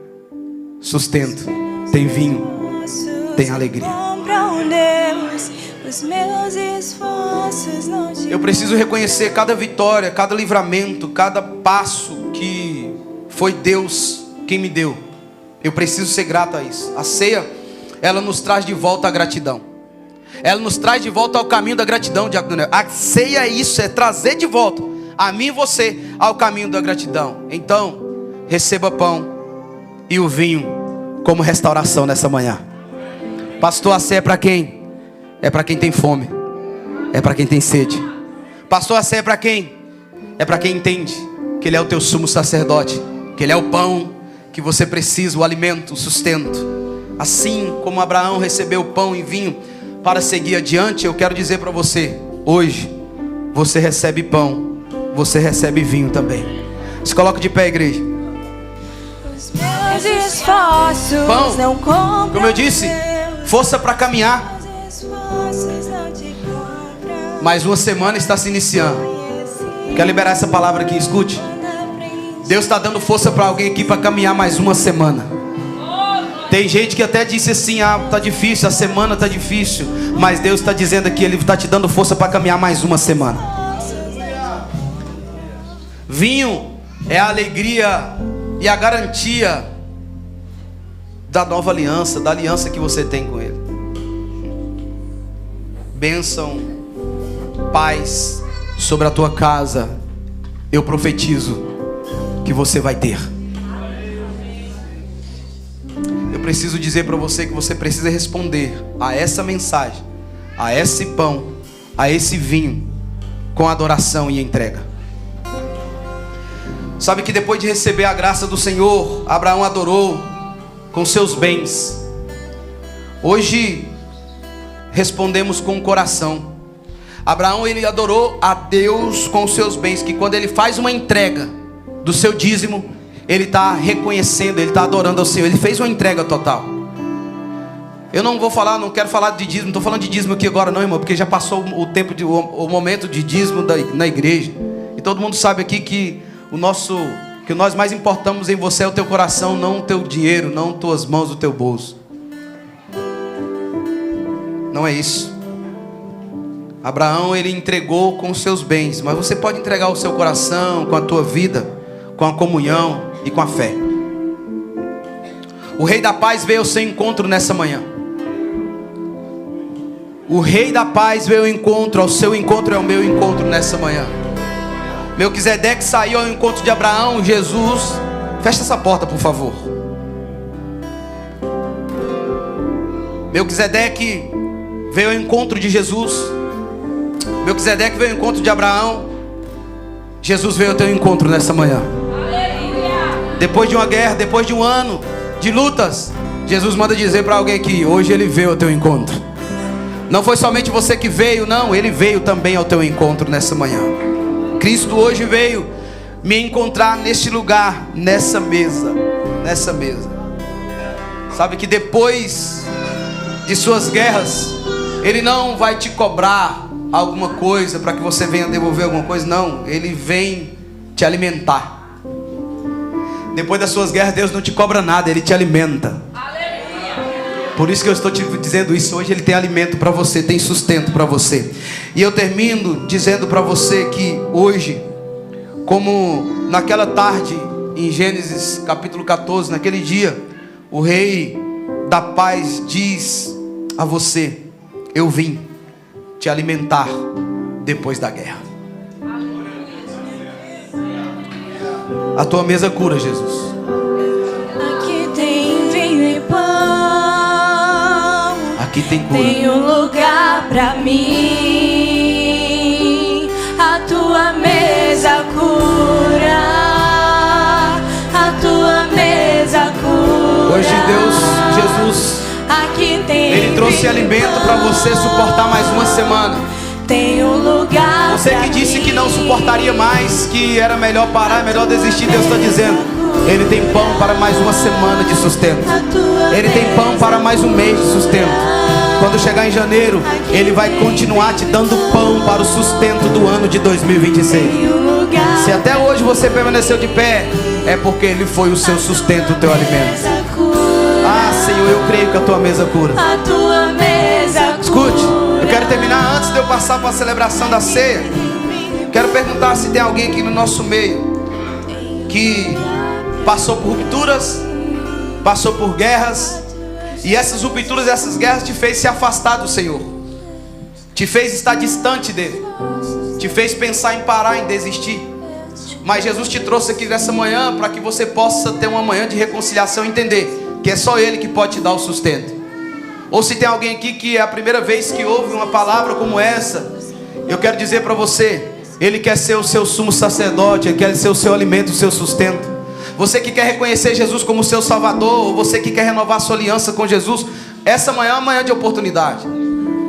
sustento, tem vinho, tem alegria. Eu preciso reconhecer cada vitória, cada livramento, cada passo que foi Deus quem me deu. Eu preciso ser grato a isso. A ceia, ela nos traz de volta a gratidão. Ela nos traz de volta ao caminho da gratidão, Diácono Daniel. A ceia é isso, é trazer de volta a mim e você ao caminho da gratidão. Então, receba pão e o vinho como restauração nessa manhã. Pastor, a ceia é para quem? É para quem tem fome. É para quem tem sede. Pastor, a ceia é para quem? É para quem entende que Ele é o teu sumo sacerdote, que Ele é o pão que você precisa, o alimento, o sustento. Assim como Abraão recebeu pão e vinho para seguir adiante, eu quero dizer para você, hoje, você recebe pão, você recebe vinho também. Se coloca de pé, igreja. Os meus esforços Pão, não compram, como eu disse, força para caminhar. os esforços não te compram. Mais uma semana está se iniciando. Quero liberar essa palavra aqui, escute. Deus está dando força para alguém aqui para caminhar mais uma semana. Tem gente que até disse assim: ah, tá difícil, a semana tá difícil. Mas Deus está dizendo aqui, Ele está te dando força para caminhar mais uma semana. Vinho é a alegria e a garantia da nova aliança, da aliança que você tem com Ele. Bênção, paz sobre a tua casa, eu profetizo que você vai ter. Eu preciso dizer para você que você precisa responder a essa mensagem, a esse pão, a esse vinho, com adoração e entrega. Sabe que depois de receber a graça do Senhor, Abraão adorou com seus bens. Hoje respondemos com o coração. Abraão, ele adorou a Deus com os seus bens, que quando ele faz uma entrega do seu dízimo, ele está reconhecendo, ele está adorando ao Senhor. Ele fez uma entrega total. Eu não vou falar, não quero falar de dízimo, não estou falando de dízimo aqui agora não, irmão, porque já passou o tempo, o momento de dízimo na igreja. E todo mundo sabe aqui que que nós mais importamos em você é o teu coração, não o teu dinheiro, não tuas mãos, o teu bolso. Não é isso. Abraão, ele entregou com os seus bens, mas você pode entregar o seu coração, com a tua vida, com a comunhão e com a fé. O Rei da Paz veio ao seu encontro nessa manhã. O Rei da Paz veio ao encontro, ao seu encontro é o meu encontro nessa manhã. Melquisedeque saiu ao encontro de Abraão, Jesus. Fecha essa porta, por favor. Melquisedeque veio ao encontro de Jesus. Melquisedeque veio ao encontro de Abraão. Jesus veio ao teu encontro nessa manhã. Depois de uma guerra, depois de um ano de lutas, Jesus manda dizer para alguém que hoje Ele veio ao teu encontro. Não foi somente você que veio, não, Ele veio também ao teu encontro nessa manhã. Cristo hoje veio me encontrar neste lugar, nessa mesa. Sabe que depois de suas guerras, Ele não vai te cobrar alguma coisa para que você venha devolver alguma coisa, não. Ele vem te alimentar. Depois das suas guerras, Deus não te cobra nada, Ele te alimenta. Por isso que eu estou te dizendo isso. Hoje Ele tem alimento para você, tem sustento para você. E eu termino dizendo para você que hoje, como naquela tarde em Gênesis capítulo 14, naquele dia, o Rei da Paz diz a você: eu vim te alimentar depois da guerra. A tua mesa cura, Jesus. Aqui tem vinho e pão. Aqui tem cura. Tem um lugar pra mim. A tua mesa cura. A tua mesa cura. Hoje Jesus, aqui tem Ele trouxe alimento para você suportar mais uma semana. Tem um lugar. Você que disse que não suportaria mais, que era melhor parar, melhor desistir, Deus está dizendo: Ele tem pão para mais uma semana de sustento. Ele tem pão para mais um mês de sustento. Quando chegar em janeiro, Ele vai continuar te dando pão para o sustento do ano de 2026. Se até hoje você permaneceu de pé, é porque Ele foi o seu sustento, o teu alimento. Ah, Senhor, eu creio que a tua mesa cura. A tua mesa. Escute, eu quero terminar antes de eu passar para a celebração da ceia. Quero perguntar se tem alguém aqui no nosso meio que passou por rupturas, passou por guerras, e essas rupturas, essas guerras te fez se afastar do Senhor, te fez estar distante dele, te fez pensar em parar, em desistir. Mas Jesus te trouxe aqui nessa manhã para que você possa ter uma manhã de reconciliação e entender que é só Ele que pode te dar o sustento. Ou se tem alguém aqui que é a primeira vez que ouve uma palavra como essa, eu quero dizer para você, Ele quer ser o seu sumo sacerdote, Ele quer ser o seu alimento, o seu sustento. Você que quer reconhecer Jesus como seu Salvador, ou você que quer renovar sua aliança com Jesus, essa manhã é uma manhã de oportunidade.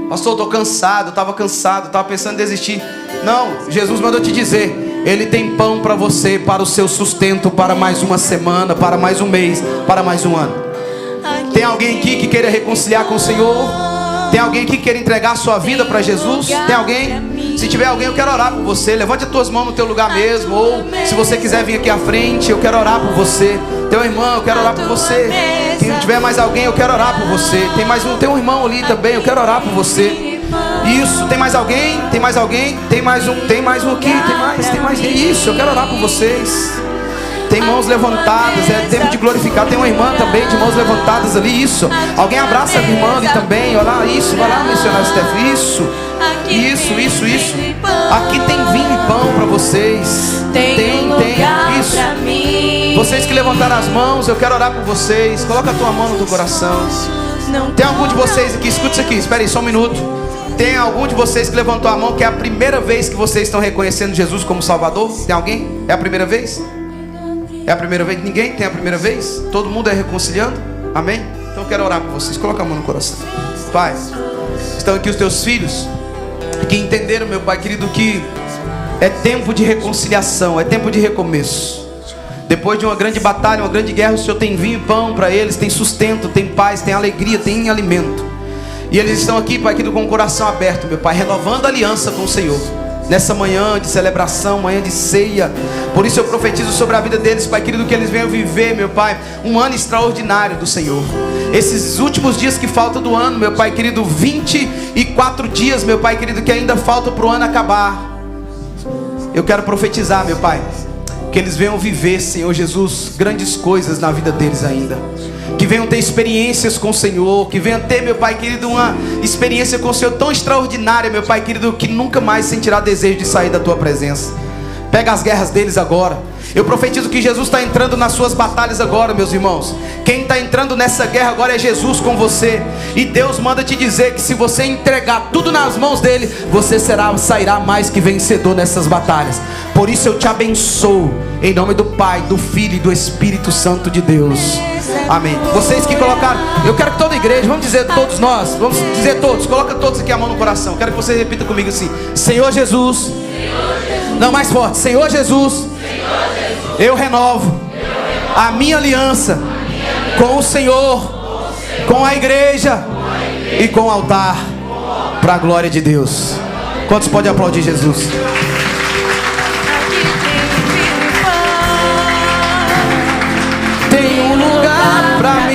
Pastor, eu estou cansado, estava pensando em desistir. Não, Jesus mandou te dizer, Ele tem pão para você, para o seu sustento, para mais uma semana, para mais um mês, para mais um ano. Tem alguém aqui que queira reconciliar com o Senhor? Tem alguém aqui que queira entregar a sua vida para Jesus? Tem alguém? Se tiver alguém, eu quero orar por você. Levante as tuas mãos no teu lugar mesmo. Ou se você quiser vir aqui à frente, eu quero orar por você. Tem um irmão, eu quero orar por você. Se tiver mais alguém, eu quero orar por você. Tem um irmão ali também, eu quero orar por você. Isso, tem mais alguém? Tem mais alguém? Tem mais um aqui, tem mais. Isso, eu quero orar por vocês. Tem mãos levantadas, é tempo de glorificar. Tem uma irmã também de mãos levantadas ali, isso. Alguém abraça a irmã ali também, olha lá, isso, vai lá, missionário Steph, isso. Aqui tem vinho e pão para vocês. Tem, isso. Vocês que levantaram as mãos, eu quero orar por vocês. Coloca a tua mão no teu coração. Tem algum de vocês aqui, escuta isso aqui, espera aí só um minuto. Tem algum de vocês que levantou a mão que é a primeira vez que vocês estão reconhecendo Jesus como Salvador? Tem alguém? É a primeira vez? É a primeira vez? Ninguém tem a primeira vez? Todo mundo é reconciliando? Amém? Então eu quero orar por vocês. Coloca a mão no coração. Pai, estão aqui os teus filhos que entenderam, meu Pai querido, que é tempo de reconciliação, é tempo de recomeço. Depois de uma grande batalha, uma grande guerra, o Senhor tem vinho e pão para eles, tem sustento, tem paz, tem alegria, tem alimento. E eles estão aqui, Pai querido, com o coração aberto, meu Pai, renovando a aliança com o Senhor. Nessa manhã de celebração, manhã de ceia. Por isso eu profetizo sobre a vida deles, Pai querido, que eles venham viver, meu Pai, um ano extraordinário do Senhor. Esses últimos dias que faltam do ano, meu Pai querido, 24 dias, meu Pai querido, que ainda faltam para o ano acabar. Eu quero profetizar, meu Pai, que eles venham viver, Senhor Jesus, grandes coisas na vida deles ainda. Que venham ter experiências com o Senhor. Que venham ter, meu Pai querido, uma experiência com o Senhor tão extraordinária, meu Pai querido, que nunca mais sentirá desejo de sair da Tua presença. Pega as guerras deles agora. Eu profetizo que Jesus está entrando nas suas batalhas agora, meus irmãos. Quem está entrando nessa guerra agora é Jesus com você. E Deus manda te dizer que se você entregar tudo nas mãos dele, você sairá mais que vencedor nessas batalhas. Por isso eu te abençoo, em nome do Pai, do Filho e do Espírito Santo de Deus. Amém. Vocês que colocaram, eu quero que toda a igreja, vamos dizer todos nós, vamos dizer todos, coloca todos aqui a mão no coração. Quero que você repita comigo assim: Senhor Jesus, não, mais forte, Senhor Jesus, eu renovo a minha aliança com o Senhor, com a igreja e com o altar, para a glória de Deus. Quantos podem aplaudir Jesus? Tem um lugar pra